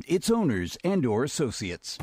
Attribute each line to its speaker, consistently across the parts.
Speaker 1: its owners and/or associates.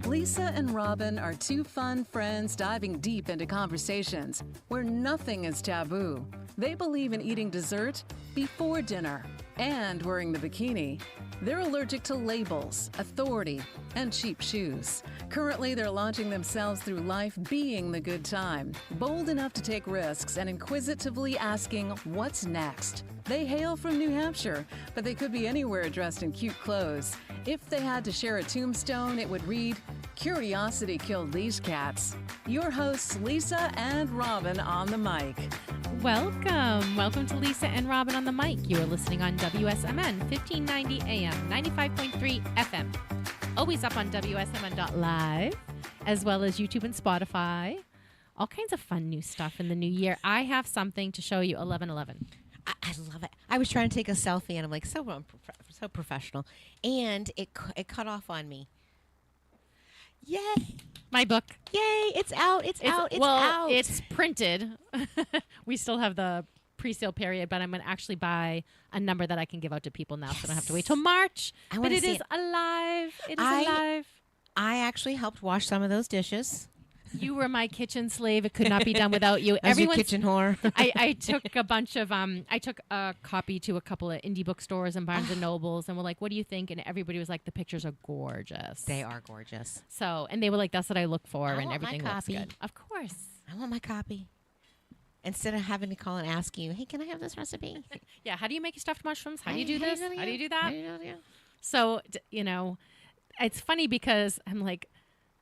Speaker 2: Lisa and Robin are two fun friends diving deep into conversations where nothing is taboo. They believe in eating dessert before dinner and wearing the bikini. They're allergic to labels, authority, and cheap shoes. Currently, they're launching themselves through life being the good time, bold enough to take risks and inquisitively asking, what's next? They hail from New Hampshire, but they could be anywhere dressed in cute clothes. If they had to share a tombstone, it would read, "Curiosity killed these cats." Your hosts, Lisa and Robin on the mic.
Speaker 3: Welcome to Lisa and Robin on the mic. You are listening on WSMN 1590 AM, 95.3 FM. Always up on WSMN.live, as well as YouTube and Spotify. All kinds of fun new stuff in the new year. I have something to show you, 11/11.
Speaker 4: I love it. I was trying to take a selfie, and I'm like, so professional. And it cut off on me. Yay.
Speaker 3: My book.
Speaker 4: Yay. It's out. It's out.
Speaker 3: It's printed. We still have the pre-sale period, but I'm going to actually buy a number that I can give out to people now, so I don't have to wait till March. But it is alive. It is alive.
Speaker 4: I actually helped wash some of those dishes.
Speaker 3: You were my kitchen slave. It could not be done without you.
Speaker 4: As your kitchen whore.
Speaker 3: I took a bunch of I took a copy to a couple of indie bookstores and Barnes and Nobles, and we're like, "What do you think?" And everybody was like, "The pictures are gorgeous."
Speaker 4: They are gorgeous.
Speaker 3: So, and they were like, "That's what I look for," and
Speaker 4: want
Speaker 3: everything
Speaker 4: my
Speaker 3: looks
Speaker 4: copy.
Speaker 3: good. Of course.
Speaker 4: I want my copy. Instead of having to call and ask you, "Hey, can I have this recipe?"
Speaker 3: Yeah. How do you make your stuffed mushrooms? How do you do this? How do you do that?
Speaker 4: How do you do that?
Speaker 3: So, it's funny because I'm like,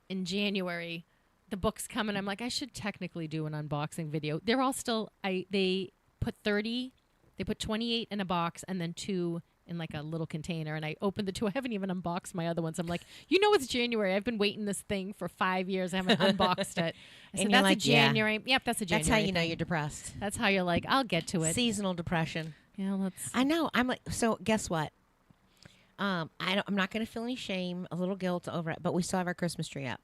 Speaker 3: in January, the books come and I'm like, I should technically do an unboxing video. They're all still, they put 28 in a box and then 2 in like a little container. And I opened the 2. I haven't even unboxed my other ones. I'm like, it's January. I've been waiting this thing for 5 years. I haven't unboxed it. I said, that's a January. Yeah. Yep, that's a January.
Speaker 4: That's how you know
Speaker 3: thing.
Speaker 4: you're depressed.
Speaker 3: That's how you're like, I'll get to it.
Speaker 4: Seasonal depression.
Speaker 3: Yeah,
Speaker 4: I know. I'm like, so guess what? I'm not going to feel any shame, a little guilt over it, but we still have our Christmas tree up.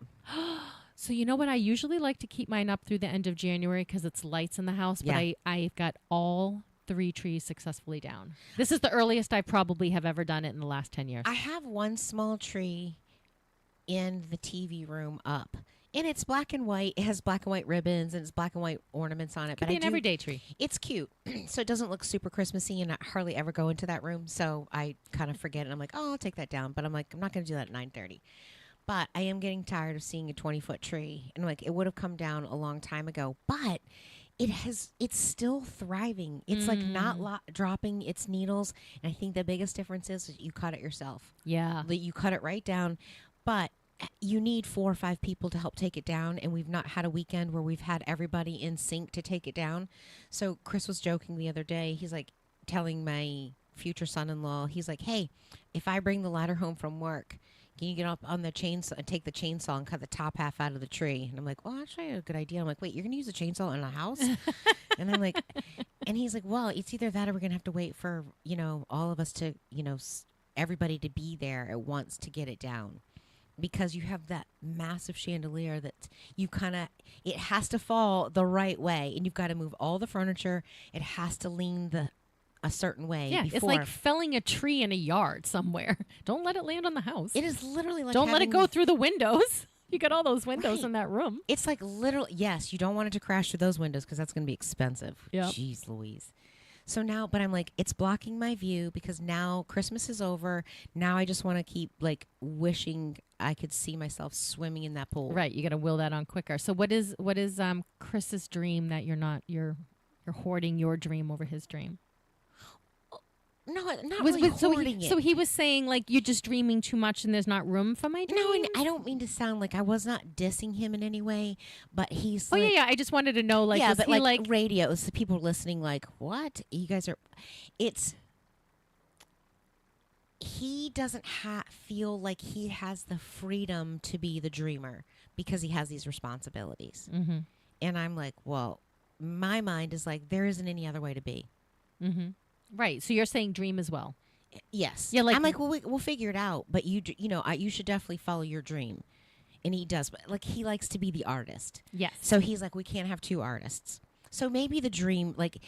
Speaker 3: So you know what? I usually like to keep mine up through the end of January because it's lights in the house, but I've got all 3 trees successfully down. This is the earliest I probably have ever done it in the last 10 years.
Speaker 4: I have one small tree in the TV room up, and it's black and white. It has black and white ribbons, and it's black and white ornaments on it.
Speaker 3: Could be an everyday tree.
Speaker 4: It's cute, so it doesn't look super Christmassy, and I hardly ever go into that room, so I kind of forget it. I'm like, oh, I'll take that down, but I'm like, I'm not going to do that at 9:30. But I am getting tired of seeing a 20-foot tree. And like, it would have come down a long time ago. But it's still thriving. It's like not dropping its needles. And I think the biggest difference is you cut it yourself.
Speaker 3: Yeah.
Speaker 4: You cut it right down. But you need 4 or 5 people to help take it down. And we've not had a weekend where we've had everybody in sync to take it down. So Chris was joking the other day. He's like telling my future son-in-law, he's like, hey, if I bring the ladder home from work, can you get up on the chainsaw and take the chainsaw and cut the top half out of the tree? And I'm like, well, actually, a good idea. I'm like, wait, you're going to use a chainsaw in a house? And I'm like, and he's like, well, it's either that or we're going to have to wait for, all of us to, everybody to be there at once to get it down. Because you have that massive chandelier that it has to fall the right way. And you've got to move all the furniture. It has to lean a certain way.
Speaker 3: Yeah, it's like felling a tree in a yard somewhere. Don't let it land on the house.
Speaker 4: It is literally like
Speaker 3: Don't let it go through the windows. You got all those windows in that room.
Speaker 4: It's like literally, yes, you don't want it to crash through those windows because that's going to be expensive.
Speaker 3: Yeah.
Speaker 4: Jeez Louise. So now, but I'm like, it's blocking my view because now Christmas is over. Now I just want to keep like wishing I could see myself swimming in that pool.
Speaker 3: Right. You got to will that on quicker. So what is Chris's dream that you're hoarding your dream over his dream?
Speaker 4: No, not really hoarding it.
Speaker 3: So he was saying, like, you're just dreaming too much and there's not room for my dreams?
Speaker 4: No, and I don't mean to sound like I was not dissing him in any way, but he's
Speaker 3: Oh, yeah. I just wanted to know, like,
Speaker 4: yeah,
Speaker 3: was
Speaker 4: but
Speaker 3: he
Speaker 4: like radios, the people listening like, what? You guys are... He doesn't feel like he has the freedom to be the dreamer because he has these responsibilities.
Speaker 3: Mm-hmm.
Speaker 4: And I'm like, well, my mind is like, there isn't any other way to be.
Speaker 3: Mm-hmm. Right. So you're saying dream as well.
Speaker 4: Yes.
Speaker 3: Yeah. Like,
Speaker 4: I'm like, well, we'll figure it out. But you should definitely follow your dream. And he does. But like, he likes to be the artist.
Speaker 3: Yes.
Speaker 4: So he's like, we can't have 2 artists. So maybe the dream, like,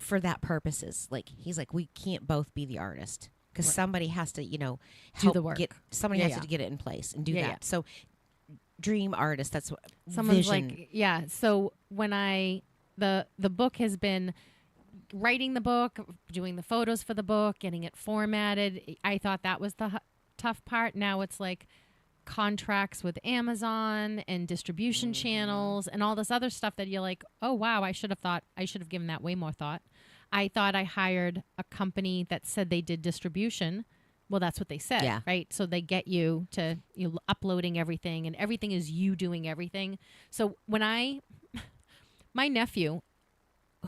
Speaker 4: for that purposes, like, he's like, we can't both be the artist. because somebody has to,
Speaker 3: Do
Speaker 4: help
Speaker 3: the work.
Speaker 4: somebody
Speaker 3: Yeah,
Speaker 4: has
Speaker 3: yeah.
Speaker 4: to get it in place and do
Speaker 3: Yeah,
Speaker 4: that.
Speaker 3: yeah.
Speaker 4: So dream artist, that's what
Speaker 3: Someone's
Speaker 4: vision.
Speaker 3: like, so when the book has been writing the book, doing the photos for the book, getting it formatted. I thought that was the tough part. Now it's like contracts with Amazon and distribution channels and all this other stuff that you're like, oh wow, I should have given that way more thought. I thought I hired a company that said they did distribution. Well, that's what they said,
Speaker 4: Yeah.
Speaker 3: right? So they get you to uploading everything, and everything is you doing everything. So when my nephew,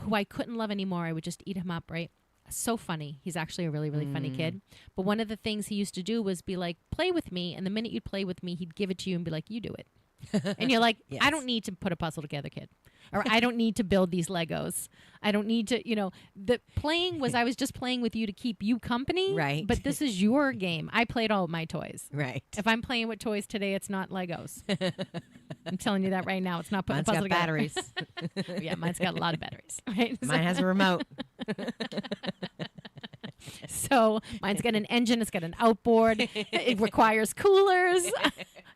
Speaker 3: who I couldn't love anymore, I would just eat him up, right? So funny. He's actually a really, really funny kid. But one of the things he used to do was be like, play with me. And the minute you'd play with me, he'd give it to you and be like, you do it. And you're like,
Speaker 4: Yes.
Speaker 3: I don't need to put a puzzle together, kid. Or I don't need to build these Legos. I don't need to, the playing was, I was just playing with you to keep you company.
Speaker 4: Right.
Speaker 3: But this is your game. I played all of my toys.
Speaker 4: Right.
Speaker 3: If I'm playing with toys today, it's not Legos. I'm telling you that right now. It's not putting
Speaker 4: Mine's
Speaker 3: a puzzle
Speaker 4: got
Speaker 3: together.
Speaker 4: batteries.
Speaker 3: Yeah, mine's got a lot of batteries. Right?
Speaker 4: Mine has a remote.
Speaker 3: So mine's got an engine. It's got an outboard. It requires coolers.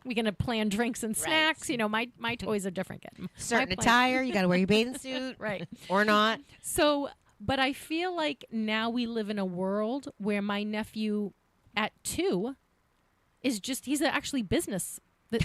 Speaker 3: We're going to plan drinks and snacks. My toys are different. Kid.
Speaker 4: Certain
Speaker 3: My plan-
Speaker 4: attire, you got to wear your bathing suit.
Speaker 3: Right.
Speaker 4: Or not.
Speaker 3: So, but I feel like now we live in a world where my nephew at 2 is he's actually business.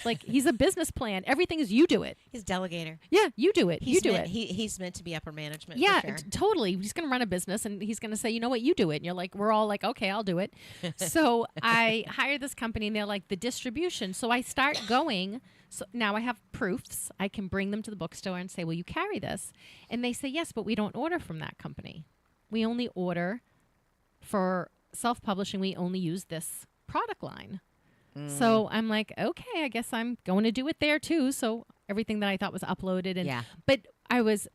Speaker 3: Like he's a business plan. Everything is you do it.
Speaker 4: He's delegator.
Speaker 3: Yeah, you do it. You do it.
Speaker 4: He's meant to be upper management.
Speaker 3: Yeah,
Speaker 4: for sure.
Speaker 3: totally. He's going to run a business and he's going to say, you know what, you do it. And you're like, we're all like, okay, I'll do it. So I hire this company and they're like the distribution. So I start going. So now I have proofs. I can bring them to the bookstore and say, will you carry this? And they say, yes, but we don't order from that company. We only order for self-publishing. We only use this product line. So I'm like, okay, I guess I'm going to do it there too. So everything that I thought was uploaded
Speaker 4: Yeah.
Speaker 3: but I was,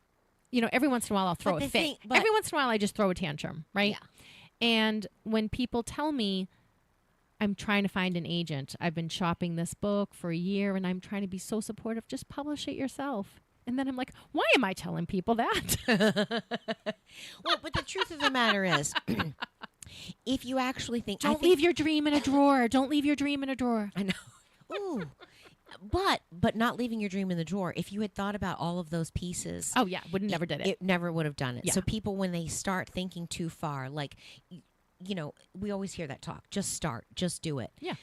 Speaker 3: every once in a while I'll throw
Speaker 4: But
Speaker 3: a
Speaker 4: the
Speaker 3: fit.
Speaker 4: thing- but-
Speaker 3: Every once in a while I just throw a tantrum, right?
Speaker 4: Yeah.
Speaker 3: And when people tell me I'm trying to find an agent, I've been shopping this book for a year and I'm trying to be so supportive, just publish it yourself. And then I'm like, why am I telling people that?
Speaker 4: Well, but the truth of the matter is, if you actually think,
Speaker 3: Don't leave your dream in a drawer. Don't leave your dream in a drawer.
Speaker 4: I know. Ooh. But not leaving your dream in the drawer. If you had thought about all of those pieces,
Speaker 3: Oh yeah, never did it.
Speaker 4: it never would have done it.
Speaker 3: Yeah.
Speaker 4: So people, when they start thinking too far, like, we always hear that talk. Just start. Just do it.
Speaker 3: Yeah.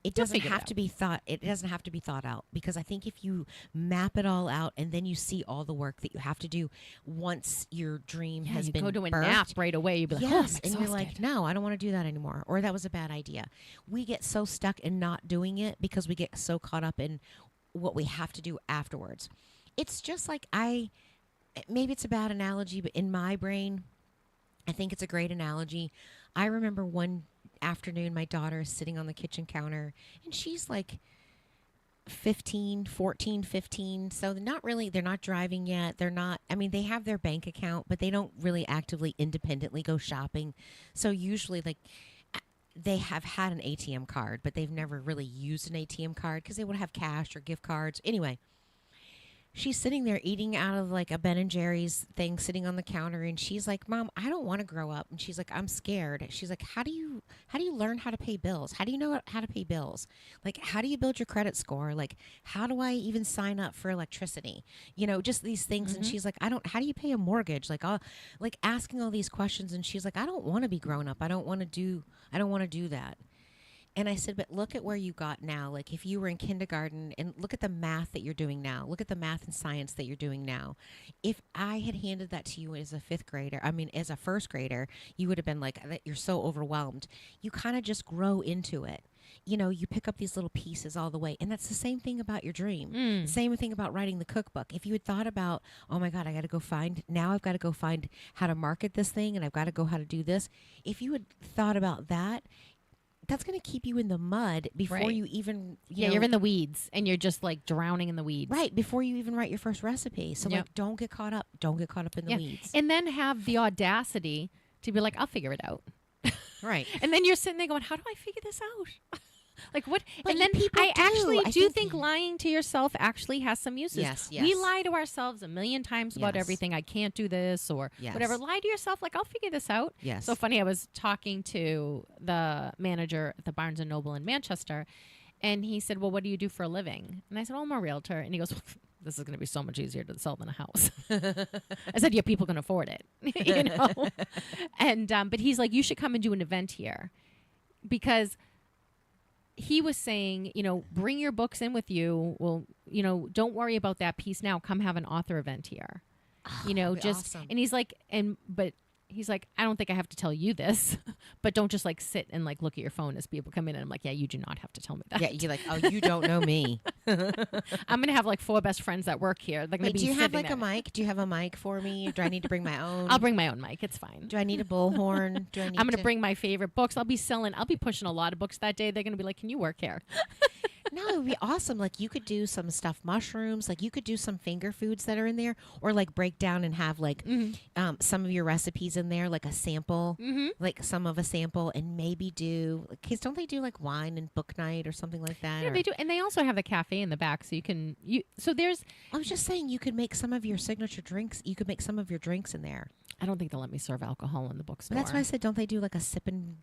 Speaker 4: It doesn't
Speaker 3: figure it
Speaker 4: have
Speaker 3: out.
Speaker 4: to be thought. It doesn't have to be thought out, because I think if you map it all out and then you see all the work that you have to do once your dream
Speaker 3: Yeah,
Speaker 4: has
Speaker 3: you
Speaker 4: been
Speaker 3: go to a
Speaker 4: birthed,
Speaker 3: nap right away. You'd be like,
Speaker 4: yes,
Speaker 3: oh,
Speaker 4: and you're like, no, I don't want to do that anymore, or that was a bad idea. We get so stuck in not doing it because we get so caught up in what we have to do afterwards. It's just like maybe it's a bad analogy, but in my brain, I think it's a great analogy. I remember one afternoon, my daughter is sitting on the kitchen counter, and she's like 15. So they're not driving yet. They have their bank account, but they don't really actively independently go shopping. So usually they have had an ATM card, but they've never really used an ATM card because they would have cash or gift cards. Anyway, she's sitting there eating out of like a Ben & Jerry's thing, sitting on the counter, and she's like, Mom, I don't want to grow up. And she's like, I'm scared. She's like, how do you learn how to pay bills? How do you know how to pay bills? Like, how do you build your credit score? Like, how do I even sign up for electricity? Just these things. And she's like, how do you pay a mortgage? Like, asking all these questions. And she's like, I don't want to be grown up. I don't want to do that. And I said, but look at where you got now. Like, if you were in kindergarten, and look at the math that you're doing now. Look at the math and science that you're doing now. If I had handed that to you as a as a first grader, you would have been like, you're so overwhelmed. You kind of just grow into it. You pick up these little pieces all the way. And that's the same thing about your dream. Same thing about writing the cookbook. If you had thought about, oh my God, I've got to go find how to market this thing, and I've got to go how to do this. If you had thought about that, that's going to keep you in the mud before
Speaker 3: Right.
Speaker 4: you even,
Speaker 3: you're in the weeds and you're just like drowning in the weeds.
Speaker 4: right, before you even write your first recipe. So
Speaker 3: Yep.
Speaker 4: don't get caught up. Don't get caught up in the weeds.
Speaker 3: And then have the audacity to be like, I'll figure it out.
Speaker 4: Right.
Speaker 3: And then you're sitting there going, how do I figure this out? Like what?
Speaker 4: But
Speaker 3: and then
Speaker 4: people
Speaker 3: I
Speaker 4: do.
Speaker 3: actually
Speaker 4: I
Speaker 3: do
Speaker 4: think-
Speaker 3: think lying to yourself actually has some uses.
Speaker 4: Yes,
Speaker 3: We
Speaker 4: yes.
Speaker 3: lie to ourselves a million times about
Speaker 4: Yes.
Speaker 3: everything. I can't do this or
Speaker 4: Yes.
Speaker 3: whatever. Lie to yourself like, I'll figure this out.
Speaker 4: Yes.
Speaker 3: So funny, I was talking to the manager at the Barnes & Noble in Manchester, and he said, well, what do you do for a living? And I said, oh, I'm a realtor. And he goes, this is going to be so much easier to sell than a house. I said, yeah, people can afford it, you know? And, but he's like, you should come and do an event here, because he was saying, you know, bring your books in with you. Well, you know, don't worry about that piece now. Come have an author event here. You know,
Speaker 4: that'd be
Speaker 3: just,
Speaker 4: awesome.
Speaker 3: and he's like, but he's like, I don't think I have to tell you this, but don't just like sit and like look at your phone as people come in. And I'm like, yeah, you do not have to tell me that.
Speaker 4: Yeah, you're like, oh, you don't know me.
Speaker 3: I'm going to have like 4 best friends that work here. They're going to
Speaker 4: Wait,
Speaker 3: be
Speaker 4: do you have
Speaker 3: sitting
Speaker 4: like a
Speaker 3: there.
Speaker 4: mic? Do you have a mic for me? Do I need to bring my own?
Speaker 3: I'll bring my own mic. It's fine.
Speaker 4: Do I need a bullhorn? Do I need
Speaker 3: I'm going to
Speaker 4: to
Speaker 3: bring my favorite books. I'll be pushing a lot of books that day. They're going to be like, can you work here?
Speaker 4: No, it would be awesome. Like you could do some stuffed mushrooms. Like you could do some finger foods that are in there, or like break down and have like some of your recipes in there, like a sample, like some of a sample, and maybe do. Cause don't they do like wine and book night or something like that?
Speaker 3: Yeah,
Speaker 4: or-
Speaker 3: they do. And they also have the cafe in the back. So so there's,
Speaker 4: I was just saying you could make some of your signature drinks. You could make some of your drinks in there.
Speaker 3: I don't think they'll let me serve alcohol in the bookstore.
Speaker 4: But that's why I said, don't they do like a sipping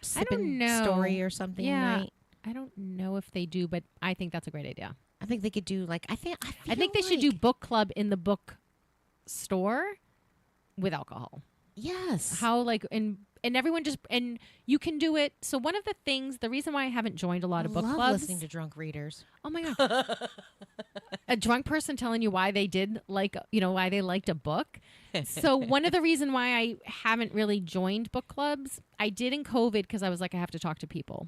Speaker 3: know.
Speaker 4: story or something?
Speaker 3: Yeah.
Speaker 4: Night?
Speaker 3: I don't know if they do, but I think that's a great idea.
Speaker 4: I think they could do like I think
Speaker 3: they should do book club in the book store with alcohol.
Speaker 4: Yes.
Speaker 3: How like and everyone just and you can do it. So one of the things, the reason why I haven't joined a lot of book
Speaker 4: love
Speaker 3: clubs.
Speaker 4: listening to drunk readers.
Speaker 3: Oh my god. A drunk person telling you why they did like, you know, why they liked a book. So one of the reason why I haven't really joined book clubs, I did in COVID because I was like, I have to talk to people.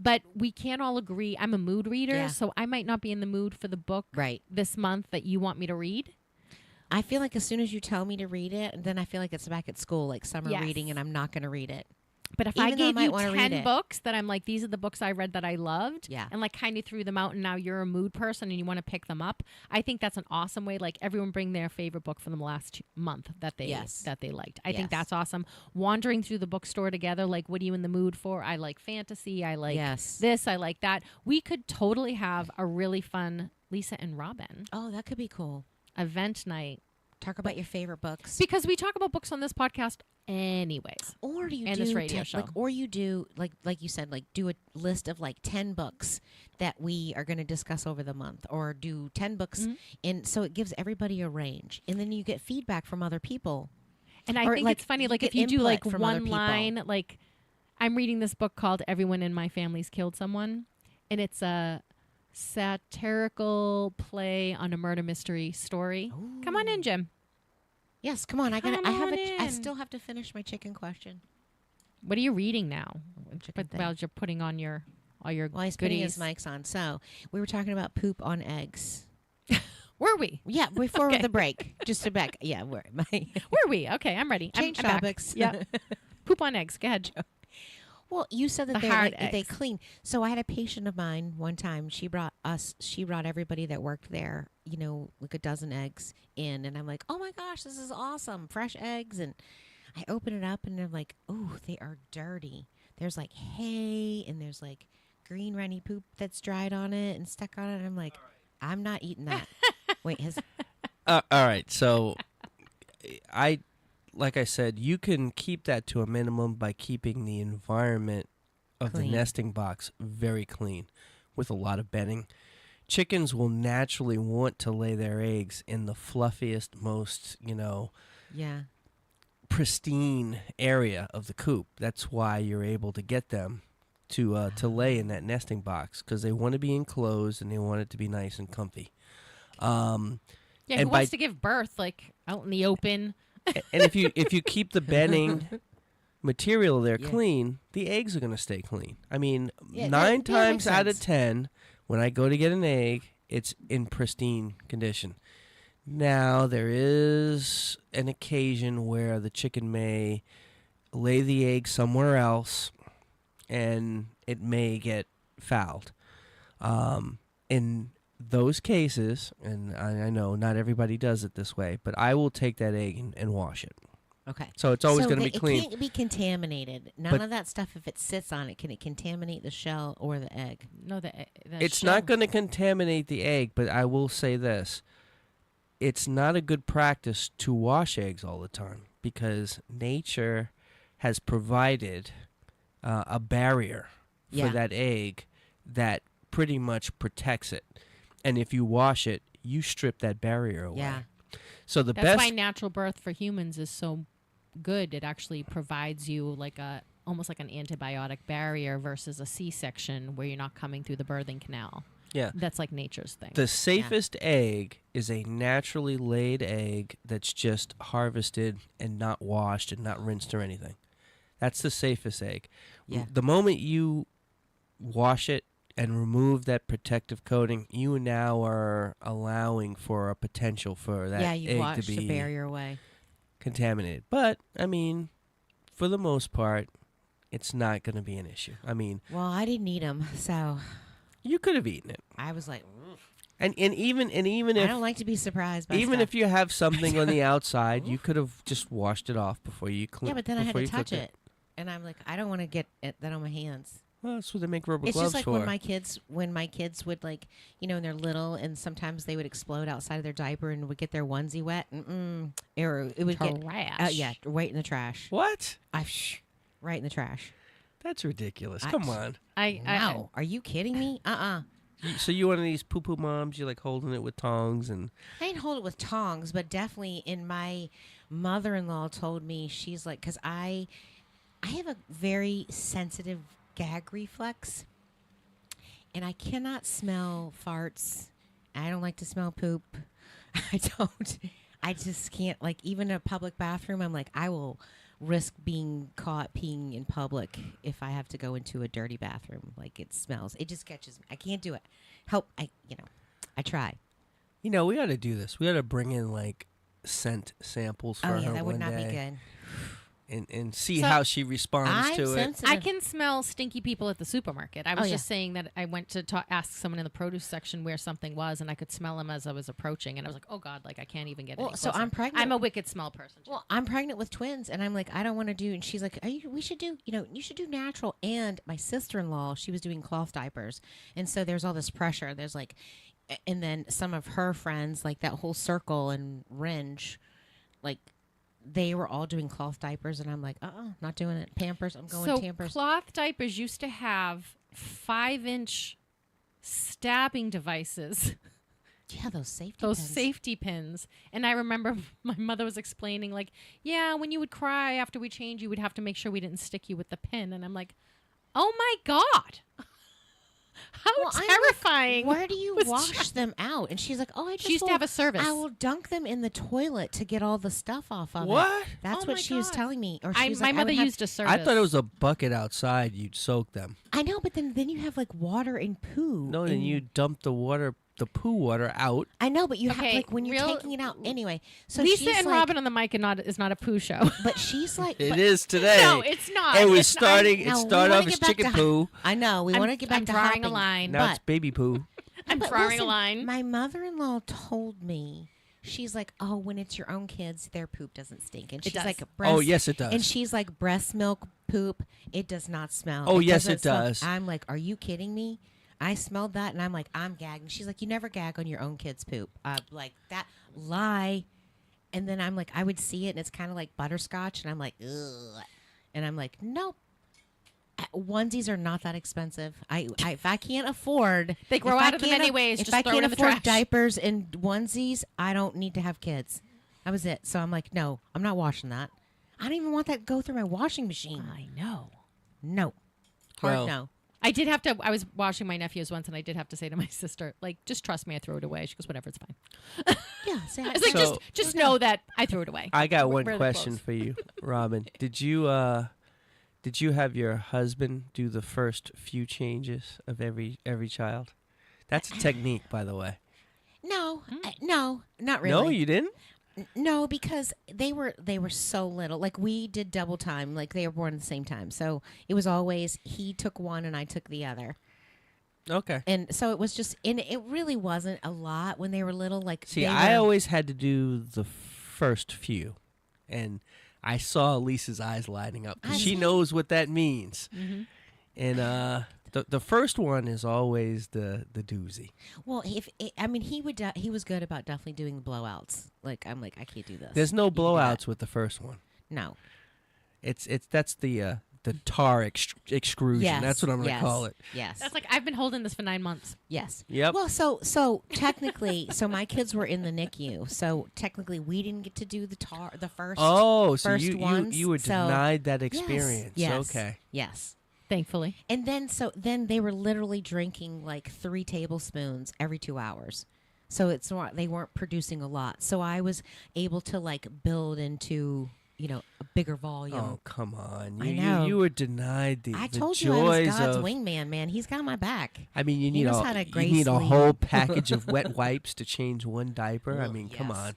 Speaker 3: But we can't all agree. I'm a mood reader,
Speaker 4: Yeah.
Speaker 3: so I might not be in the mood for the book
Speaker 4: Right.
Speaker 3: this month that you want me to read.
Speaker 4: I feel like as soon as you tell me to read it, then I feel like it's back at school, like summer
Speaker 3: Yes.
Speaker 4: reading, and I'm not going to read it.
Speaker 3: But if
Speaker 4: Even
Speaker 3: I
Speaker 4: though I
Speaker 3: gave
Speaker 4: might
Speaker 3: you
Speaker 4: wanna read
Speaker 3: 10
Speaker 4: it.
Speaker 3: books that I'm like, these are the books I read that I loved,
Speaker 4: Yeah.
Speaker 3: and like kind of threw them out, and now you're a mood person and you want to pick them up, I think that's an awesome way. Like everyone bring their favorite book from the last month that they
Speaker 4: Yes.
Speaker 3: liked. I
Speaker 4: Yes.
Speaker 3: think that's awesome. Wandering through the bookstore together, like what are you in the mood for? I like fantasy. I like
Speaker 4: Yes.
Speaker 3: this. I like that. We could totally have a really fun Lisa and Robin
Speaker 4: Oh, that could be cool.
Speaker 3: event night
Speaker 4: Talk about your favorite books.
Speaker 3: because we talk about books on this podcast anyways.
Speaker 4: Or do you
Speaker 3: And
Speaker 4: do
Speaker 3: this radio
Speaker 4: 10
Speaker 3: show.
Speaker 4: like, or you do like you said, like do a list of like 10 books that we are going to discuss over the month, or do 10 books,
Speaker 3: Mm-hmm.
Speaker 4: and so it gives everybody a range, and then you get feedback from other people.
Speaker 3: And I
Speaker 4: Or,
Speaker 3: think
Speaker 4: like,
Speaker 3: it's funny,
Speaker 4: you
Speaker 3: like if
Speaker 4: get
Speaker 3: you do
Speaker 4: input
Speaker 3: like
Speaker 4: from other
Speaker 3: one
Speaker 4: people.
Speaker 3: line, like I'm reading this book called Everyone in My Family's Killed Someone, and it's a satirical play on a murder mystery story. Come on in, Jim.
Speaker 4: Yes, come on. I
Speaker 3: Come
Speaker 4: have
Speaker 3: on
Speaker 4: I
Speaker 3: in.
Speaker 4: still have to finish my chicken question.
Speaker 3: What are you reading now?
Speaker 4: Chicken
Speaker 3: But
Speaker 4: thing.
Speaker 3: while you're putting on all your
Speaker 4: Well, he's putting his
Speaker 3: goodies.
Speaker 4: mics on. So we were talking about poop on eggs.
Speaker 3: Were we?
Speaker 4: Yeah, before
Speaker 3: Okay.
Speaker 4: the break. Just to back. Yeah, where my
Speaker 3: Were we? Okay, I'm ready.
Speaker 4: change
Speaker 3: I'm back.
Speaker 4: topics.
Speaker 3: Yeah. Poop on eggs. Go ahead.
Speaker 4: Well, you said that
Speaker 3: The
Speaker 4: they
Speaker 3: hard
Speaker 4: like, they
Speaker 3: eggs.
Speaker 4: clean. So I had a patient of mine one time. She brought everybody that worked there, you know, like a dozen eggs in, and I'm like, oh my gosh, this is awesome, fresh eggs. And I open it up, and they're like, oh, they are dirty. There's like hay, and there's like green runny poop that's dried on it and stuck on it. And I'm like, I'm not eating that. Wait,
Speaker 5: All right, so like I said, you can keep that to a minimum by keeping the environment of
Speaker 4: Clean.
Speaker 5: the nesting box very clean with a lot of bedding. Chickens will naturally want to lay their eggs in the fluffiest, most,
Speaker 4: yeah.
Speaker 5: pristine area of the coop. That's why you're able to get them to lay in that nesting box, because they want to be enclosed and they want it to be nice and comfy.
Speaker 3: Yeah,
Speaker 5: And
Speaker 3: who wants
Speaker 5: by-
Speaker 3: to give birth like out in the open?
Speaker 5: And if you keep the bedding material there
Speaker 4: Yeah.
Speaker 5: clean, the eggs are going to stay clean. I mean,
Speaker 4: Yeah,
Speaker 5: 9
Speaker 4: that
Speaker 5: times
Speaker 4: makes
Speaker 5: out of
Speaker 4: sense.
Speaker 5: 10, when I go to get an egg, it's in pristine condition. Now, there is an occasion where the chicken may lay the egg somewhere else, and it may get fouled. In those cases, and I know not everybody does it this way, but I will take that egg and wash it.
Speaker 4: Okay.
Speaker 5: So it's always
Speaker 4: So
Speaker 5: going to be clean.
Speaker 4: It can't be contaminated. None
Speaker 5: But-
Speaker 4: of that stuff, if it sits on it, can it contaminate the shell or the egg?
Speaker 3: No, the
Speaker 5: It's
Speaker 3: shell.
Speaker 5: not going to contaminate the egg, but I will say this. It's not a good practice to wash eggs all the time because nature has provided a barrier for
Speaker 4: Yeah.
Speaker 5: that egg that pretty much protects it. And if you wash it, you strip that barrier away.
Speaker 4: Yeah.
Speaker 5: So the
Speaker 3: That's
Speaker 5: best
Speaker 3: why natural birth for humans is so good. It actually provides you like almost like an antibiotic barrier versus a C-section where you're not coming through the birthing canal.
Speaker 5: yeah.
Speaker 3: That's like nature's thing.
Speaker 5: The safest egg is a naturally laid egg that's just harvested and not washed and not rinsed or anything. That's the safest egg.
Speaker 4: Yeah.
Speaker 5: The moment you wash it and remove that protective coating, you now are allowing for a potential for that
Speaker 4: Yeah, you
Speaker 5: egg
Speaker 4: wash
Speaker 5: to be
Speaker 4: the barrier away.
Speaker 5: contaminated. But, I mean, for the most part, it's not going to be an issue. I mean,
Speaker 4: Well, I didn't eat them, so
Speaker 5: you could have eaten it.
Speaker 4: I was like,
Speaker 5: And even
Speaker 4: I
Speaker 5: if
Speaker 4: don't like to be surprised by
Speaker 5: even
Speaker 4: stuff.
Speaker 5: if you have something on the outside, you could have just washed it off before you clean.
Speaker 4: Yeah, but then I had
Speaker 5: before
Speaker 4: to
Speaker 5: you
Speaker 4: touch
Speaker 5: cooked
Speaker 4: it. And I'm like, I don't want to get that on my hands.
Speaker 5: Well, that's what they make rubber
Speaker 4: It's
Speaker 5: gloves
Speaker 4: just like
Speaker 5: for.
Speaker 4: when my kids would like, when they're little and sometimes they would explode outside of their diaper and would get their onesie wet. Or it would get
Speaker 3: Trash.
Speaker 4: yeah, right in the trash.
Speaker 5: What?
Speaker 4: Right in the trash.
Speaker 5: That's ridiculous.
Speaker 4: I-
Speaker 5: Come on.
Speaker 4: Wow, are you kidding me?
Speaker 5: So you one of these poo poo moms? You like holding it with tongs and
Speaker 4: I didn't hold it with tongs, but definitely in my mother-in-law told me, she's like, because I have a very sensitive gag reflex, and I cannot smell farts. I don't like to smell poop. I don't. I just can't. Like, even a public bathroom, I'm like, I will risk being caught peeing in public if I have to go into a dirty bathroom. Like, it smells. It just catches me. I can't do it. I try.
Speaker 5: we ought to do this. We ought to bring in like scent samples for
Speaker 4: Oh,
Speaker 5: her
Speaker 4: yeah, that would
Speaker 5: one
Speaker 4: not
Speaker 5: day
Speaker 4: be good.
Speaker 5: and see
Speaker 3: So,
Speaker 5: how she responds
Speaker 4: I'm
Speaker 5: to it.
Speaker 4: sensitive.
Speaker 3: I can smell stinky people at the supermarket. I was
Speaker 4: Oh,
Speaker 3: just saying that I went to ask someone in the produce section where something was, and I could smell them as I was approaching, and I was like, "Oh God, like I can't even get
Speaker 4: Well,
Speaker 3: any
Speaker 4: so
Speaker 3: closer."
Speaker 4: I'm pregnant.
Speaker 3: I'm a wicked smell person.
Speaker 4: Well, I'm pregnant with twins, and I'm like, I don't want to do. And she's like, we should do, you should do natural. And my sister-in-law, she was doing cloth diapers, and so there's all this pressure. There's like, and then some of her friends, like that whole circle and Ringe, like they were all doing cloth diapers, and I'm like, not doing it. Pampers, I'm going
Speaker 3: So
Speaker 4: Pampers.
Speaker 3: cloth diapers used to have 5-inch stabbing devices.
Speaker 4: Yeah, those safety.
Speaker 3: Those
Speaker 4: pins.
Speaker 3: safety pins. And I remember my mother was explaining, like, yeah, when you would cry after we change, you would have to make sure we didn't stick you with the pin. And I'm like, oh my God. How
Speaker 4: Well, I'm like,
Speaker 3: terrifying.
Speaker 4: Where do you
Speaker 3: was
Speaker 4: wash them out? And she's like, I just
Speaker 3: She used to
Speaker 4: will-
Speaker 3: have a service.
Speaker 4: I will dunk them in the toilet to get all the stuff off of it.
Speaker 5: What?
Speaker 4: That's
Speaker 3: Oh
Speaker 4: what
Speaker 3: my
Speaker 4: she was
Speaker 3: God.
Speaker 4: telling me. Or she was
Speaker 3: my
Speaker 4: like, I
Speaker 3: mother
Speaker 4: would have-
Speaker 3: used a service.
Speaker 5: I thought it was a bucket outside. You'd soak them.
Speaker 4: I know, but then you have like water and poo.
Speaker 5: No, then
Speaker 4: and-
Speaker 5: you dump the poo water out.
Speaker 4: I know, but you have
Speaker 3: Okay,
Speaker 4: like when you're
Speaker 3: real-
Speaker 4: taking it out anyway. So
Speaker 3: Lisa
Speaker 4: she's
Speaker 3: and
Speaker 4: like,
Speaker 3: Robin on the mic is not a poo show.
Speaker 4: but she's like,
Speaker 5: It
Speaker 4: but-
Speaker 5: is today.
Speaker 3: No, it's not.
Speaker 5: It was
Speaker 3: It's not-
Speaker 5: starting. It
Speaker 4: No, we
Speaker 5: started
Speaker 4: wanna
Speaker 5: off as
Speaker 4: get back
Speaker 5: chicken
Speaker 4: to-
Speaker 5: poo.
Speaker 4: I know we want to get back
Speaker 3: I'm
Speaker 4: to
Speaker 3: drawing a
Speaker 4: hopping,
Speaker 3: line.
Speaker 5: Now
Speaker 4: but-
Speaker 5: it's baby poo.
Speaker 3: I'm
Speaker 4: but
Speaker 3: drawing
Speaker 4: listen,
Speaker 3: a line.
Speaker 4: My mother-in-law told me, she's like, oh, when it's your own kids, their poop doesn't stink, and she's
Speaker 3: does.
Speaker 4: like,
Speaker 5: Oh, yes, it does.
Speaker 4: And she's like, breast milk poop, it does not smell.
Speaker 5: Oh, yes,
Speaker 4: doesn't
Speaker 5: it
Speaker 4: smell."
Speaker 5: does.
Speaker 4: I'm like, are you kidding me? I smelled that, and I'm like, I'm gagging. She's like, you never gag on your own kids' poop. Like that lie. And then I'm like, I would see it, and it's kind of like butterscotch, and I'm like, ugh. And I'm like, nope. Onesies are not that expensive. If I can't afford,
Speaker 3: They grow
Speaker 4: if I
Speaker 3: out of them
Speaker 4: can't-
Speaker 3: anyways,
Speaker 4: If
Speaker 3: just
Speaker 4: I
Speaker 3: throw it
Speaker 4: can't
Speaker 3: in the
Speaker 4: afford
Speaker 3: trash.
Speaker 4: diapers and onesies, I don't need to have kids. That was it. So I'm like, no, I'm not washing that. I don't even want that to go through my washing machine.
Speaker 3: I know.
Speaker 4: No, hard
Speaker 5: Well,
Speaker 4: no.
Speaker 3: I did have to. I was washing my nephews once, and I did have to say to my sister, like, just trust me, I threw it away. She goes, whatever, it's fine.
Speaker 4: Yeah, see,
Speaker 3: I was like,
Speaker 5: So-
Speaker 3: just know that I threw it away.
Speaker 5: I got
Speaker 3: We're
Speaker 5: one
Speaker 3: really
Speaker 5: question
Speaker 3: close.
Speaker 5: for you, Robin. Did you have your husband do the first few changes of every child? That's a technique, by the way.
Speaker 4: no, no, not really.
Speaker 5: No, you didn't.
Speaker 4: No, because they were so little. Like we did double time. Like they were born at the same time. So it was always he took one and I took the other.
Speaker 5: Okay.
Speaker 4: And so it was just, and it really wasn't a lot when they were little. Like
Speaker 5: See,
Speaker 4: they
Speaker 5: I
Speaker 4: were-
Speaker 5: always had to do the first few, and I saw Lisa's eyes lighting up 'cause
Speaker 4: I
Speaker 5: she
Speaker 4: know.
Speaker 5: knows what that means.
Speaker 3: Mm-hmm.
Speaker 5: And the first one is always the doozy.
Speaker 4: Well, he was good about definitely doing the blowouts. Like I'm like I can't do this.
Speaker 5: There's no
Speaker 4: You can do that.
Speaker 5: blowouts with the first one.
Speaker 4: No.
Speaker 5: That's the tar extrusion.
Speaker 4: Yes.
Speaker 5: That's what I'm gonna
Speaker 4: yes,
Speaker 5: call it.
Speaker 4: Yes.
Speaker 3: That's like I've been holding this for 9 months.
Speaker 4: Yes.
Speaker 5: Yep.
Speaker 4: Well, so technically, so my kids were in the NICU, so technically we didn't get to do the first.
Speaker 5: Oh, so
Speaker 4: first
Speaker 5: you
Speaker 4: ones,
Speaker 5: were
Speaker 4: so-
Speaker 5: denied that
Speaker 4: Yes,
Speaker 5: experience.
Speaker 4: Yes.
Speaker 5: Okay.
Speaker 4: Yes.
Speaker 3: Thankfully.
Speaker 4: And then they were literally drinking like 3 tablespoons every 2 hours. So they weren't producing a lot. So I was able to like build into, a bigger volume.
Speaker 5: Oh, come on.
Speaker 4: I know.
Speaker 5: You were denied the
Speaker 4: I
Speaker 5: the
Speaker 4: told you I
Speaker 5: joys
Speaker 4: was God's
Speaker 5: of
Speaker 4: wingman, man. He's got my back.
Speaker 5: I mean, you
Speaker 4: He
Speaker 5: need
Speaker 4: knows
Speaker 5: a
Speaker 4: how to
Speaker 5: you need a
Speaker 4: gracefully-
Speaker 5: whole package of wet wipes to change one diaper. I
Speaker 4: Oh,
Speaker 5: mean, come
Speaker 4: yes.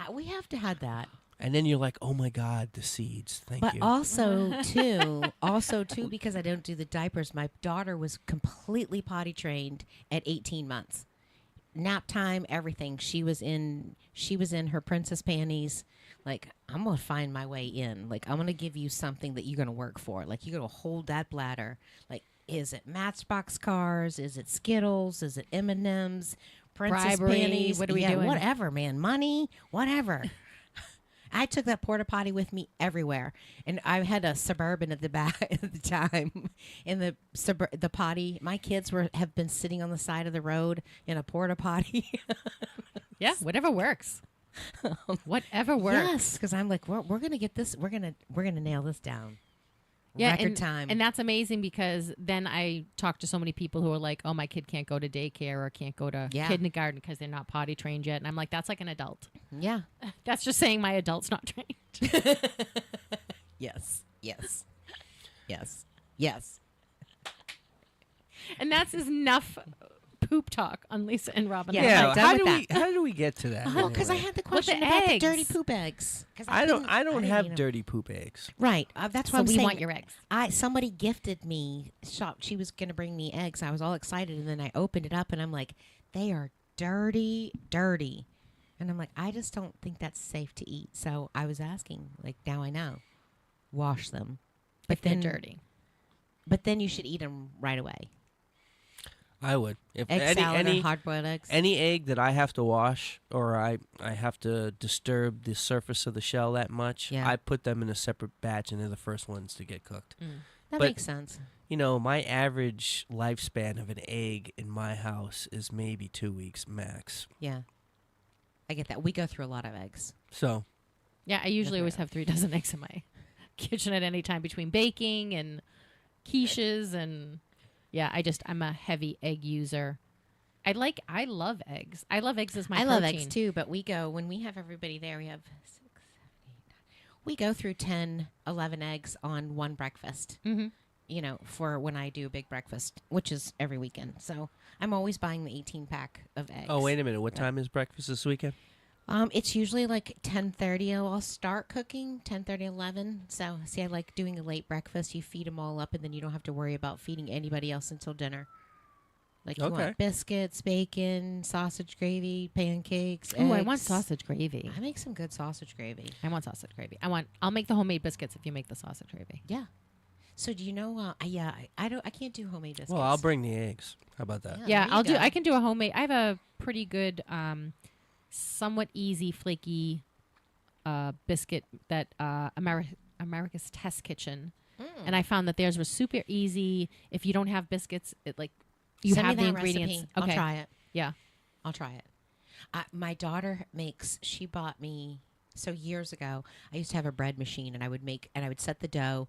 Speaker 5: on.
Speaker 4: We have to have that.
Speaker 5: And then you're like, "Oh my God, the seeds! Thank
Speaker 4: But
Speaker 5: you."
Speaker 4: also too, because I don't do the diapers, my daughter was completely potty trained at 18 months. Nap time, everything. She was in her princess panties. Like, I'm gonna find my way in. Like, I'm gonna give you something that you're gonna work for. Like, you're gonna hold that bladder. Like, is it Matchbox cars? Is it Skittles? Is it M&Ms? Princess
Speaker 3: Bribery?
Speaker 4: panties?
Speaker 3: What are we
Speaker 4: Yeah,
Speaker 3: doing?
Speaker 4: Whatever, man. Money, whatever. I took that porta potty with me everywhere, and I had a Suburban at the back at the time. In the potty, my kids have been sitting on the side of the road in a porta potty.
Speaker 3: Yeah, whatever works. Whatever works.
Speaker 4: Yes, because I'm like, we're gonna get this. We're gonna nail this down.
Speaker 3: Yeah,
Speaker 4: Record
Speaker 3: and,
Speaker 4: time.
Speaker 3: and that's amazing because then I talk to so many people who are like, "Oh, my kid can't go to daycare or can't go to
Speaker 4: Yeah.
Speaker 3: kindergarten because they're not potty trained yet." And I'm like, "That's like an adult.
Speaker 4: Yeah.
Speaker 3: That's just saying my adult's not trained."
Speaker 4: Yes. Yes. Yes. Yes.
Speaker 3: And that's enough poop talk on Lisa and Robin.
Speaker 4: Yeah.
Speaker 5: yeah.
Speaker 4: I'm done
Speaker 5: How
Speaker 4: with
Speaker 5: do
Speaker 4: that.
Speaker 5: how do we get to that?
Speaker 4: Well, because I
Speaker 5: anyway?
Speaker 4: had the
Speaker 3: With the
Speaker 4: question about the dirty
Speaker 3: eggs.
Speaker 4: poop eggs. 'Cause
Speaker 5: I don't
Speaker 4: didn't
Speaker 5: have
Speaker 4: eat 'em.
Speaker 5: dirty poop eggs.
Speaker 4: Right. That's what
Speaker 3: So
Speaker 4: I'm
Speaker 3: we
Speaker 4: saying.
Speaker 3: want your eggs.
Speaker 4: Somebody gifted me she was going to bring me eggs. I was all excited, and then I opened it up and I'm like, they are dirty. And I'm like, I just don't think that's safe to eat. So I was asking, like, now I know. Wash them. But
Speaker 3: If they're
Speaker 4: then
Speaker 3: dirty.
Speaker 4: But then you should eat them right away.
Speaker 5: I would. If
Speaker 4: Egg salad
Speaker 5: any
Speaker 4: or hard-boiled eggs.
Speaker 5: any egg that I have to wash or I have to disturb the surface of the shell that much,
Speaker 4: Yeah.
Speaker 5: I put them in a separate batch and they're the first ones to get cooked.
Speaker 4: That
Speaker 5: but-
Speaker 4: makes sense.
Speaker 5: You know, my average lifespan of an egg in my house is maybe 2 weeks max.
Speaker 4: Yeah. I get that. We go through a lot of eggs.
Speaker 5: So,
Speaker 3: Yeah, I usually always have 3 dozen eggs in my kitchen at any time between baking and quiches and yeah, I'm a heavy egg user. I love eggs. I love eggs as my
Speaker 4: I
Speaker 3: protein.
Speaker 4: love eggs too, but when we have everybody there, we have 6, 7, 8, 9. We go through 10, 11 eggs on one breakfast.
Speaker 3: Mm-hmm.
Speaker 4: For when I do a big breakfast, which is every weekend. So I'm always buying the 18-pack of eggs.
Speaker 5: oh, wait a minute. What time is breakfast this weekend?
Speaker 4: It's usually like 10:30. I'll start cooking 10:30, 11. So see, I like doing a late breakfast. You feed them all up, and then you don't have to worry about feeding anybody else until dinner. Like you
Speaker 5: Okay.
Speaker 4: want biscuits, bacon, sausage gravy, pancakes.
Speaker 3: Oh, I want
Speaker 4: eggs.
Speaker 3: sausage gravy.
Speaker 4: I make some good sausage gravy.
Speaker 3: I want sausage gravy. I'll make the homemade biscuits if you make the sausage gravy.
Speaker 4: Yeah. So do you know? I can't do homemade biscuits.
Speaker 5: Well, I'll bring the eggs. How about that?
Speaker 3: Yeah,
Speaker 4: there you go.
Speaker 3: I can do a homemade. I have a pretty good, somewhat easy, flaky biscuit that America's Test Kitchen, and I found that theirs was super easy. If you don't have biscuits, you
Speaker 4: Send
Speaker 3: have
Speaker 4: me
Speaker 3: the
Speaker 4: that
Speaker 3: ingredients.
Speaker 4: recipe.
Speaker 3: Okay,
Speaker 4: I'll try it.
Speaker 3: yeah,
Speaker 4: I'll try it. My daughter she bought me, so years ago, I used to have a bread machine and I would set the dough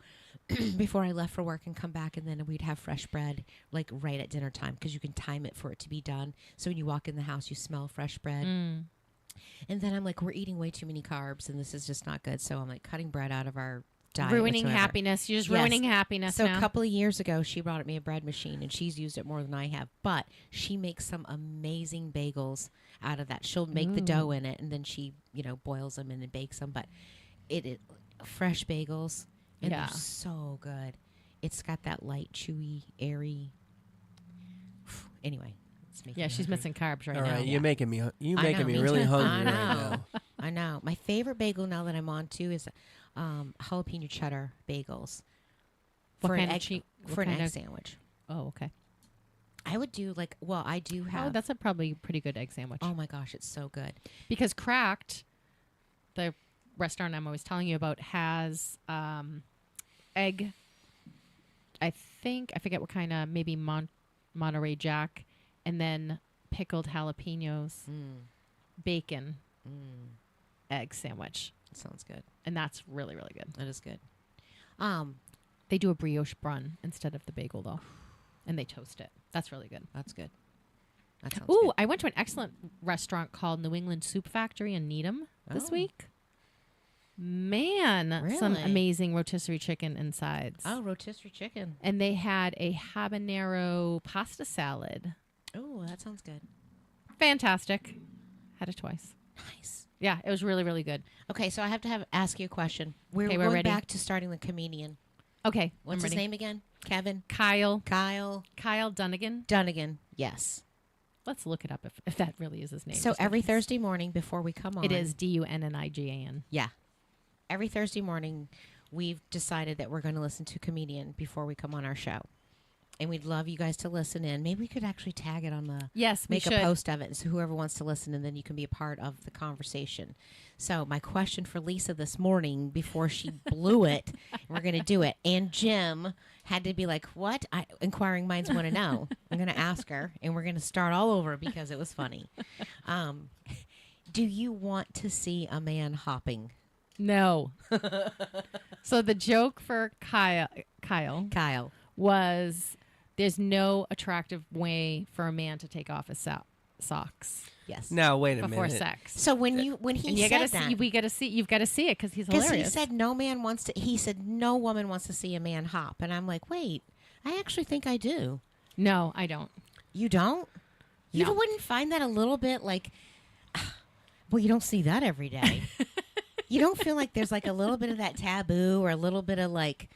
Speaker 4: before I left for work and come back, and then we'd have fresh bread like right at dinner time because you can time it for it to be done. So when you walk in the house, you smell fresh bread. And then I'm like, we're eating way too many carbs and this is just not good. So I'm like cutting bread out of our diet.
Speaker 3: ruining
Speaker 4: whatsoever.
Speaker 3: happiness. You're just
Speaker 4: Yes.
Speaker 3: ruining happiness
Speaker 4: So
Speaker 3: now.
Speaker 4: a couple of years ago, she brought me a bread machine, and she's used it more than I have. But she makes some amazing bagels out of that. She'll make the dough in it, and then she, boils them and then bakes them. But it fresh bagels, and
Speaker 3: Yeah.
Speaker 4: they're so good. It's got that light, chewy, airy. Anyway, it's making
Speaker 3: yeah,
Speaker 4: me
Speaker 3: she's
Speaker 4: hungry.
Speaker 3: missing carbs right
Speaker 5: All
Speaker 3: now.
Speaker 5: right, you're making me
Speaker 4: I
Speaker 5: making
Speaker 4: know,
Speaker 5: me
Speaker 4: me
Speaker 5: really
Speaker 4: too.
Speaker 5: hungry
Speaker 4: I
Speaker 5: right
Speaker 4: know.
Speaker 5: now.
Speaker 4: I know. My favorite bagel now that I'm on to is jalapeno cheddar bagels
Speaker 3: What
Speaker 4: for an
Speaker 3: kind of
Speaker 4: egg
Speaker 3: cheese- what
Speaker 4: for an
Speaker 3: kind
Speaker 4: egg
Speaker 3: of-
Speaker 4: sandwich.
Speaker 3: Oh, okay.
Speaker 4: I would do like, well, I do have.
Speaker 3: Oh, that's a probably pretty good egg sandwich.
Speaker 4: Oh my gosh, it's so good.
Speaker 3: Because Cracked, the restaurant I'm always telling you about, has egg. I forget what kind of, maybe Monterey Jack, and then pickled jalapenos, bacon, egg sandwich,
Speaker 4: Sounds good.
Speaker 3: and that's really really good.
Speaker 4: That is good.
Speaker 3: They do a brioche bun instead of the bagel though, and they toast it. That's really good.
Speaker 4: That's good. That sounds
Speaker 3: Ooh,
Speaker 4: good.
Speaker 3: I went to an excellent restaurant called New England Soup Factory in Needham this
Speaker 4: Oh.
Speaker 3: week. Man, some
Speaker 4: Really?
Speaker 3: amazing rotisserie chicken and sides.
Speaker 4: Oh, rotisserie chicken.
Speaker 3: And they had a habanero pasta salad.
Speaker 4: Oh, that sounds good.
Speaker 3: Fantastic. Had it twice.
Speaker 4: Nice.
Speaker 3: Yeah, it was really, really good.
Speaker 4: Okay, so I have to ask you a question. We're
Speaker 3: Okay, we're
Speaker 4: going
Speaker 3: ready.
Speaker 4: back to starting the comedian.
Speaker 3: Okay.
Speaker 4: What's
Speaker 3: I'm
Speaker 4: his
Speaker 3: ready.
Speaker 4: name again? Kevin?
Speaker 3: Kyle
Speaker 4: Kyle
Speaker 3: Dunnigan.
Speaker 4: Dunnigan. Yes.
Speaker 3: Let's look it up if that really is his name.
Speaker 4: So
Speaker 3: just in
Speaker 4: every
Speaker 3: case.
Speaker 4: Thursday morning before we come on.
Speaker 3: It is Dunnigan.
Speaker 4: Yeah. Every Thursday morning, we've decided that we're going to listen to comedian before we come on our show. And we'd love you guys to listen in. Maybe we could actually tag it on the
Speaker 3: Yes, we
Speaker 4: make
Speaker 3: should.
Speaker 4: a post of it, so whoever wants to listen, and then you can be a part of the conversation. So my question for Lisa this morning, before she blew it, and we're going to do it, and Jim had to be like, "What?" Inquiring minds want to know. I'm going to ask her, and we're going to start all over because it was funny. Do you want to see a man hopping?
Speaker 3: No. So the joke for Kyle was there's no attractive way for a man to take off his socks
Speaker 4: Yes.
Speaker 5: Now wait a
Speaker 3: before
Speaker 5: minute.
Speaker 3: sex.
Speaker 4: So when
Speaker 3: And
Speaker 4: he
Speaker 3: you
Speaker 4: said
Speaker 3: gotta
Speaker 4: that,
Speaker 3: see, you've got to see it because he's
Speaker 4: because
Speaker 3: hilarious.
Speaker 4: he said no man wants to. He said no woman wants to see a man hop, and I'm like, wait, I actually think I do.
Speaker 3: No, I don't.
Speaker 4: You don't? You
Speaker 3: No.
Speaker 4: wouldn't find that a little bit like, well, you don't see that every day. You don't feel like there's like a little bit of that taboo or a little bit of like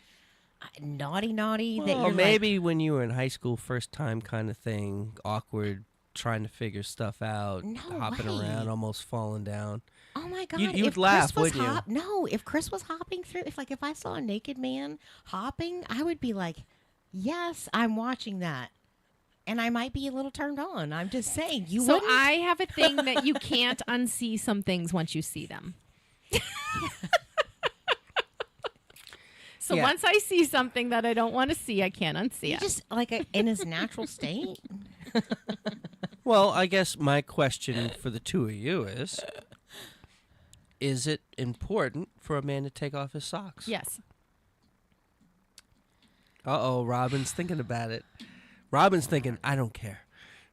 Speaker 4: naughty that
Speaker 5: Or
Speaker 4: you're
Speaker 5: maybe when you were in high school, first time kind of thing, awkward, trying to figure stuff out,
Speaker 4: No
Speaker 5: hopping
Speaker 4: way.
Speaker 5: around, almost falling down.
Speaker 4: like, oh my God.
Speaker 5: You'd
Speaker 4: if
Speaker 5: laugh,
Speaker 4: Chris was
Speaker 5: wouldn't you?
Speaker 4: No, if Chris was hopping through, if I saw a naked man hopping, I would be like, yes, I'm watching that. And I might be a little turned on. I'm just saying. You
Speaker 3: So
Speaker 4: wouldn't?
Speaker 3: I have a thing that you can't unsee some things once you see them. So
Speaker 5: Yeah.
Speaker 3: once I see something that I don't want to see, I can't unsee
Speaker 4: You
Speaker 3: it.
Speaker 4: just like in his natural state.
Speaker 5: Well, I guess my question for the two of you is it important for a man to take off his socks?
Speaker 3: Yes.
Speaker 5: Uh-oh, Robin's thinking about it. Robin's thinking, I don't care.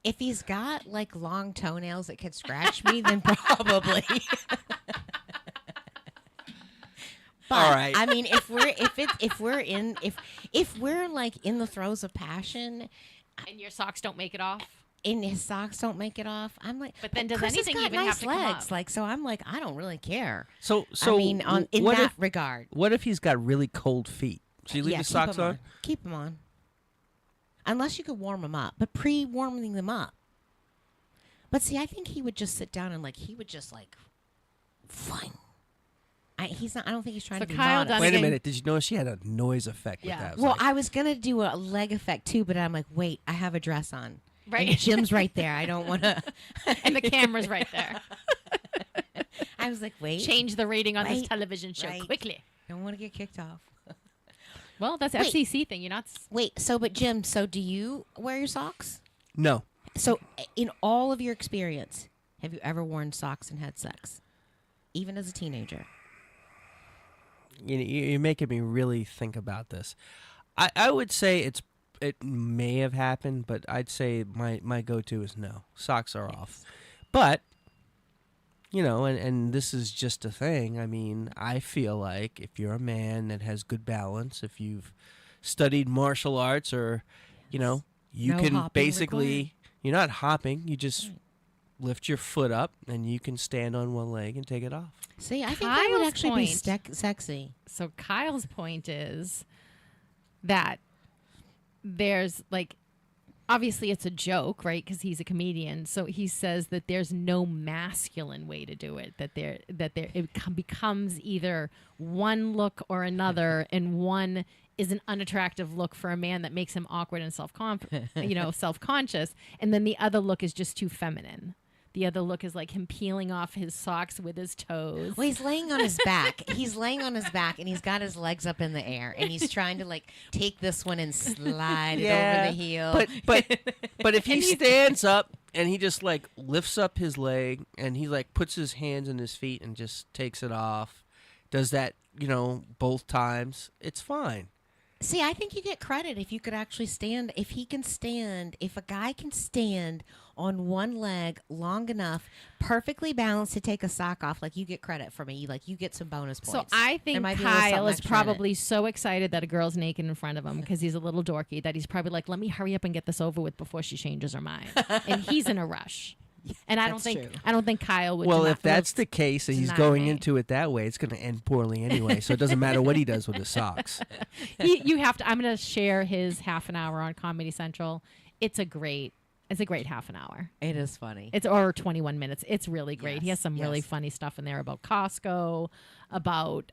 Speaker 4: If he's got like long toenails that could scratch me, then probably. But
Speaker 5: All right.
Speaker 4: I mean, if we're like in the throes of passion,
Speaker 3: And your socks don't make it off?
Speaker 4: and his socks don't make it off, I'm like.
Speaker 3: But then does
Speaker 4: Chris has
Speaker 3: anything
Speaker 4: got
Speaker 3: even
Speaker 4: nice
Speaker 3: have to come
Speaker 4: legs?
Speaker 3: off?
Speaker 4: Like, so I'm like, I don't really care.
Speaker 5: So
Speaker 4: I mean, in
Speaker 5: what
Speaker 4: that
Speaker 5: if
Speaker 4: regard.
Speaker 5: what if he's got really cold feet? Should you leave
Speaker 4: Yeah,
Speaker 5: his
Speaker 4: keep
Speaker 5: socks
Speaker 4: 'em
Speaker 5: on?
Speaker 4: Keep them on. Unless you could warm them up, but pre-warming them up. But see, I think he would just sit down and he would just fling. He's not. I don't think he's trying
Speaker 3: So
Speaker 4: to be
Speaker 3: Kyle
Speaker 4: modest.
Speaker 3: Dunn-
Speaker 5: Wait a
Speaker 3: Again-
Speaker 5: minute. Did you notice she had a noise effect
Speaker 3: Yeah.
Speaker 5: with that?
Speaker 4: Well, I was gonna do a leg effect too, but I'm like, wait, I have a dress on.
Speaker 3: Right.
Speaker 4: And Jim's right there. I don't want to.
Speaker 3: And the camera's right there.
Speaker 4: I was like, wait.
Speaker 3: Change the rating on this
Speaker 4: Right.
Speaker 3: television show
Speaker 4: Right.
Speaker 3: quickly.
Speaker 4: I don't want to get kicked off.
Speaker 3: Well, that's
Speaker 4: Wait.
Speaker 3: FCC thing. You're not.
Speaker 4: Wait. So, but Jim, so do you wear your socks?
Speaker 5: No.
Speaker 4: So, in all of your experience, have you ever worn socks and had sex, even as a teenager?
Speaker 5: You're making me really think about this. I would say it may have happened, but I'd say my go-to is no. Socks are off. But, and this is just a thing. I mean, I feel like if you're a man that has good balance, if you've studied martial arts or, you
Speaker 4: No
Speaker 5: can
Speaker 4: hopping
Speaker 5: basically,
Speaker 4: required.
Speaker 5: you're not hopping. You just lift your foot up and you can stand on one leg and take it off.
Speaker 4: See, I think that would
Speaker 3: Kyle's
Speaker 4: actually be
Speaker 3: point-
Speaker 4: sexy.
Speaker 3: So Kyle's point is that there's obviously it's a joke, right? Because he's a comedian. So he says that there's no masculine way to do it. That becomes either one look or another, and one is an unattractive look for a man that makes him awkward and self-conscious, and then the other look is just too feminine. The other look is like him peeling off his socks with his toes.
Speaker 4: Well, he's laying on his back. He's laying on his back, and he's got his legs up in the air, and he's trying to like take this one and slide it over the heel.
Speaker 5: But if he stands up and he just like lifts up his leg and he like puts his hands in his feet and just takes it off, does that, both times, it's fine.
Speaker 4: See, I think you get credit if you could actually stand. If a guy can stand on one leg long enough, perfectly balanced to take a sock off, like you get credit for me. Like you get some bonus points.
Speaker 3: So I think Kyle is probably so excited that a girl's naked in front of him because he's a little dorky that he's probably like, let me hurry up and get this over with before she changes her mind. And he's in a rush. And I don't think Kyle would.
Speaker 5: Well, if that's the case and he's going into it that way, it's going to end poorly anyway. So it doesn't matter what he does with his socks.
Speaker 3: You have to. I'm going to share his half an hour on Comedy Central. It's a great half an hour.
Speaker 4: It is funny.
Speaker 3: It's or 21 minutes. It's really great. He has some really funny stuff in there about Costco, about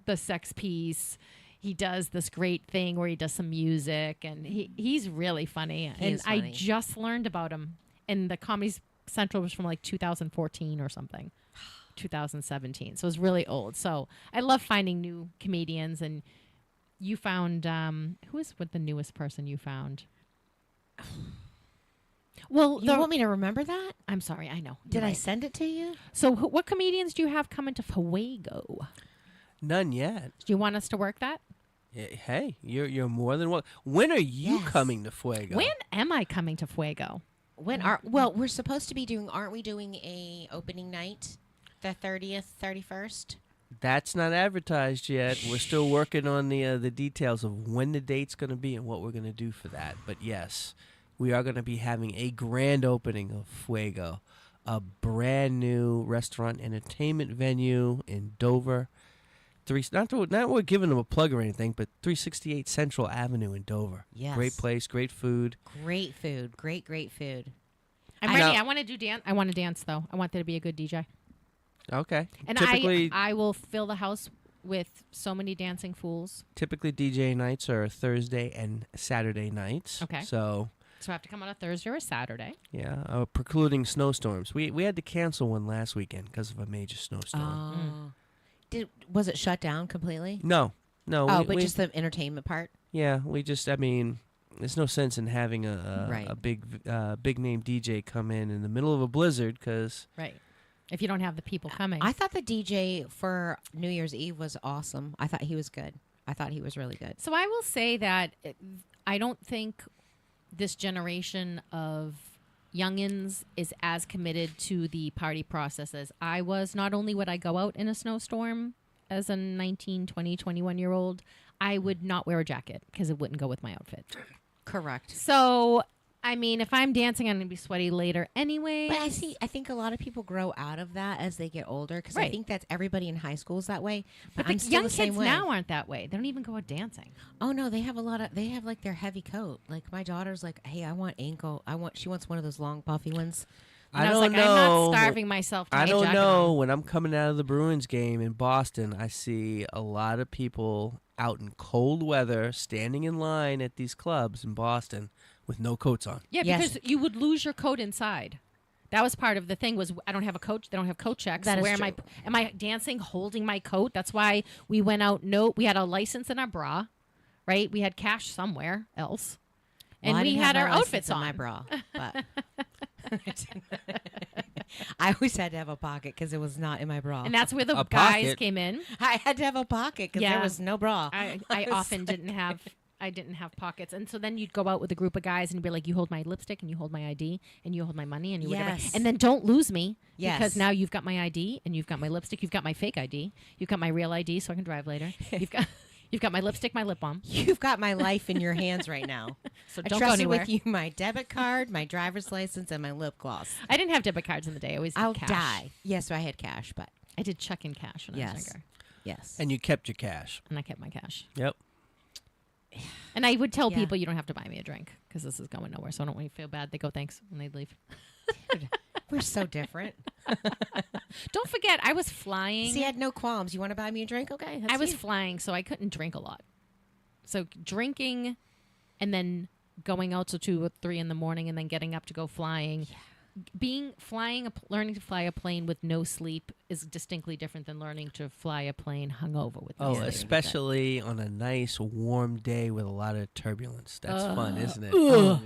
Speaker 3: the sex piece. He does this great thing where he does some music, and he's really funny. I just learned about him, and the Comedy Central was from like 2014 or something, 2017. So it was really old. So I love finding new comedians. And you found who is the newest person you found? Well,
Speaker 4: you want me to remember that?
Speaker 3: I'm sorry, I know.
Speaker 4: Did I send it to you?
Speaker 3: So what comedians do you have coming to Fuego?
Speaker 5: None yet.
Speaker 3: Do you want us to work that?
Speaker 5: Hey, you're more than welcome. When are you coming to Fuego?
Speaker 3: When am I coming to Fuego?
Speaker 4: We're supposed to be aren't we doing a opening night, the 30th, 31st?
Speaker 5: That's not advertised yet. We're still working on the details of when the date's going to be and what we're going to do for that. But yes, we are going to be having a grand opening of Fuego, a brand new restaurant entertainment venue in Dover. Not we're giving them a plug or anything, but 368 Central Avenue in Dover.
Speaker 4: Yes.
Speaker 5: Great place, great food.
Speaker 4: Great food. Great food.
Speaker 3: I'm ready. I want to do dance. I want to dance, though. I want there to be a good DJ.
Speaker 5: Okay.
Speaker 3: And I will fill the house with so many dancing fools.
Speaker 5: Typically, DJ nights are Thursday and Saturday nights.
Speaker 3: Okay.
Speaker 5: So
Speaker 3: I have to come on a Thursday or a Saturday.
Speaker 5: Yeah, precluding snowstorms. We had to cancel one last weekend because of a major snowstorm.
Speaker 4: Was it shut down completely?
Speaker 5: No.
Speaker 4: But just the entertainment part?
Speaker 5: Yeah, there's no sense in having a big name DJ come in the middle of a blizzard because...
Speaker 3: Right. If you don't have the people coming.
Speaker 4: I thought the DJ for New Year's Eve was awesome. I thought he was good. I thought he was really good.
Speaker 3: So I will say that I don't think this generation of youngins is as committed to the party process as I was. Not only would I go out in a snowstorm as a 19, 20, 21-year-old, I would not wear a jacket because it wouldn't go with my outfit.
Speaker 4: Correct.
Speaker 3: So, I mean, if I'm dancing, I'm going to be sweaty later anyway.
Speaker 4: But I think a lot of people grow out of that as they get older because I think that's everybody in high school is that way.
Speaker 3: But the young kids now aren't that way. They don't even go out dancing.
Speaker 4: Oh no, they have like their heavy coat. Like my daughter's like, hey, she wants one of those long puffy ones.
Speaker 3: And I was like, I'm not starving myself to
Speaker 5: I
Speaker 3: get a
Speaker 5: don't
Speaker 3: jacket
Speaker 5: know.
Speaker 3: on.
Speaker 5: When I'm coming out of the Bruins game in Boston, I see a lot of people out in cold weather standing in line at these clubs in Boston with no coats on.
Speaker 3: Yeah, because you would lose your coat inside. That was part of the thing was I don't have a coat. They don't have coat checks.
Speaker 4: That is
Speaker 3: Where
Speaker 4: true.
Speaker 3: am I dancing holding my coat? That's why we went out. We had a license in our bra, right? We had cash somewhere else. And we had our outfits on.
Speaker 4: My bra, but I always had to have a pocket because it was not in my bra.
Speaker 3: And that's where the
Speaker 5: A
Speaker 3: guys
Speaker 5: pocket?
Speaker 3: came in.
Speaker 4: I had to have a pocket because there was no bra.
Speaker 3: I often didn't have. I didn't have pockets, and so then you'd go out with a group of guys and you'd be like, "You hold my lipstick, and you hold my ID, and you hold my money, and you whatever." And then don't lose me, because now you've got my ID, and you've got my lipstick, you've got my fake ID, you've got my real ID, so I can drive later. You've got my lipstick, my lip balm.
Speaker 4: You've got my life in your hands right now.
Speaker 3: So
Speaker 4: I
Speaker 3: don't go
Speaker 4: trusted
Speaker 3: anywhere.
Speaker 4: with you my debit card, my driver's license, and my lip gloss.
Speaker 3: I didn't have debit cards in the day. I always did
Speaker 4: I'll
Speaker 3: cash.
Speaker 4: die. Yes, I had cash, but
Speaker 3: I did check in cash when I was younger.
Speaker 4: yes.
Speaker 5: And you kept your cash.
Speaker 3: And I kept my cash.
Speaker 5: Yep.
Speaker 3: And I would tell
Speaker 4: Yeah.
Speaker 3: people you don't have to buy me a drink because this is going nowhere. So I don't want you to feel bad. They go thanks when they leave.
Speaker 4: We're so different.
Speaker 3: Don't forget, I was flying.
Speaker 4: See, I had no qualms. You want to buy me a drink? Okay.
Speaker 3: I was
Speaker 4: you.
Speaker 3: flying, so I couldn't drink a lot. So drinking and then going out till 2 or 3 in the morning and then getting up to go flying. Learning to fly a plane with no sleep is distinctly different than learning to fly a plane hungover with no
Speaker 5: Oh,
Speaker 3: sleep.
Speaker 5: especially on a nice warm day with a lot of turbulence. That's fun, isn't it?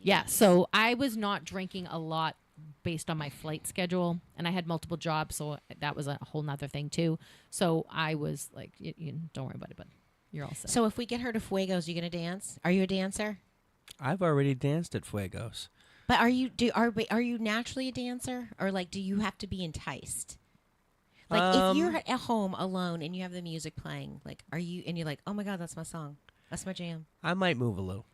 Speaker 3: Yeah, so I was not drinking a lot based on my flight schedule, and I had multiple jobs, so that was a whole nother thing too. So I was like, don't worry about it, but you're all set.
Speaker 4: So if we get her to Fuegos, you gonna dance? Are you a dancer?
Speaker 5: I've already danced at Fuegos.
Speaker 4: But are you naturally a dancer, or like do you have to be enticed? Like if you're at home alone and you have the music playing, like and you're like, oh my god, that's my song, that's my jam.
Speaker 5: I might move a little.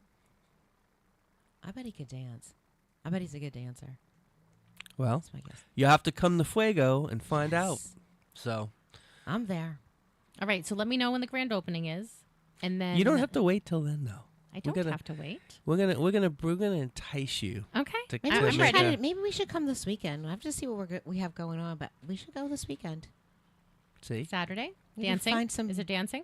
Speaker 4: I bet he could dance. I bet he's a good dancer.
Speaker 5: Well,
Speaker 4: That's my guess.
Speaker 5: you have to come to Fuego and find out.
Speaker 4: Yes.
Speaker 5: So
Speaker 4: I'm there.
Speaker 3: All right, so let me know when the grand opening is, and then
Speaker 5: you don't have to wait till then, though.
Speaker 3: I don't have to wait.
Speaker 5: We're gonna entice you.
Speaker 3: Okay,
Speaker 5: To
Speaker 4: Maybe,
Speaker 5: to
Speaker 4: we
Speaker 3: I'm
Speaker 4: should
Speaker 5: make
Speaker 3: ready.
Speaker 5: a-
Speaker 4: maybe we should come this weekend. I have to see what we have going on, but we should go this weekend.
Speaker 5: See,
Speaker 3: Saturday
Speaker 4: Maybe
Speaker 3: dancing.
Speaker 4: find some-
Speaker 3: Is it dancing?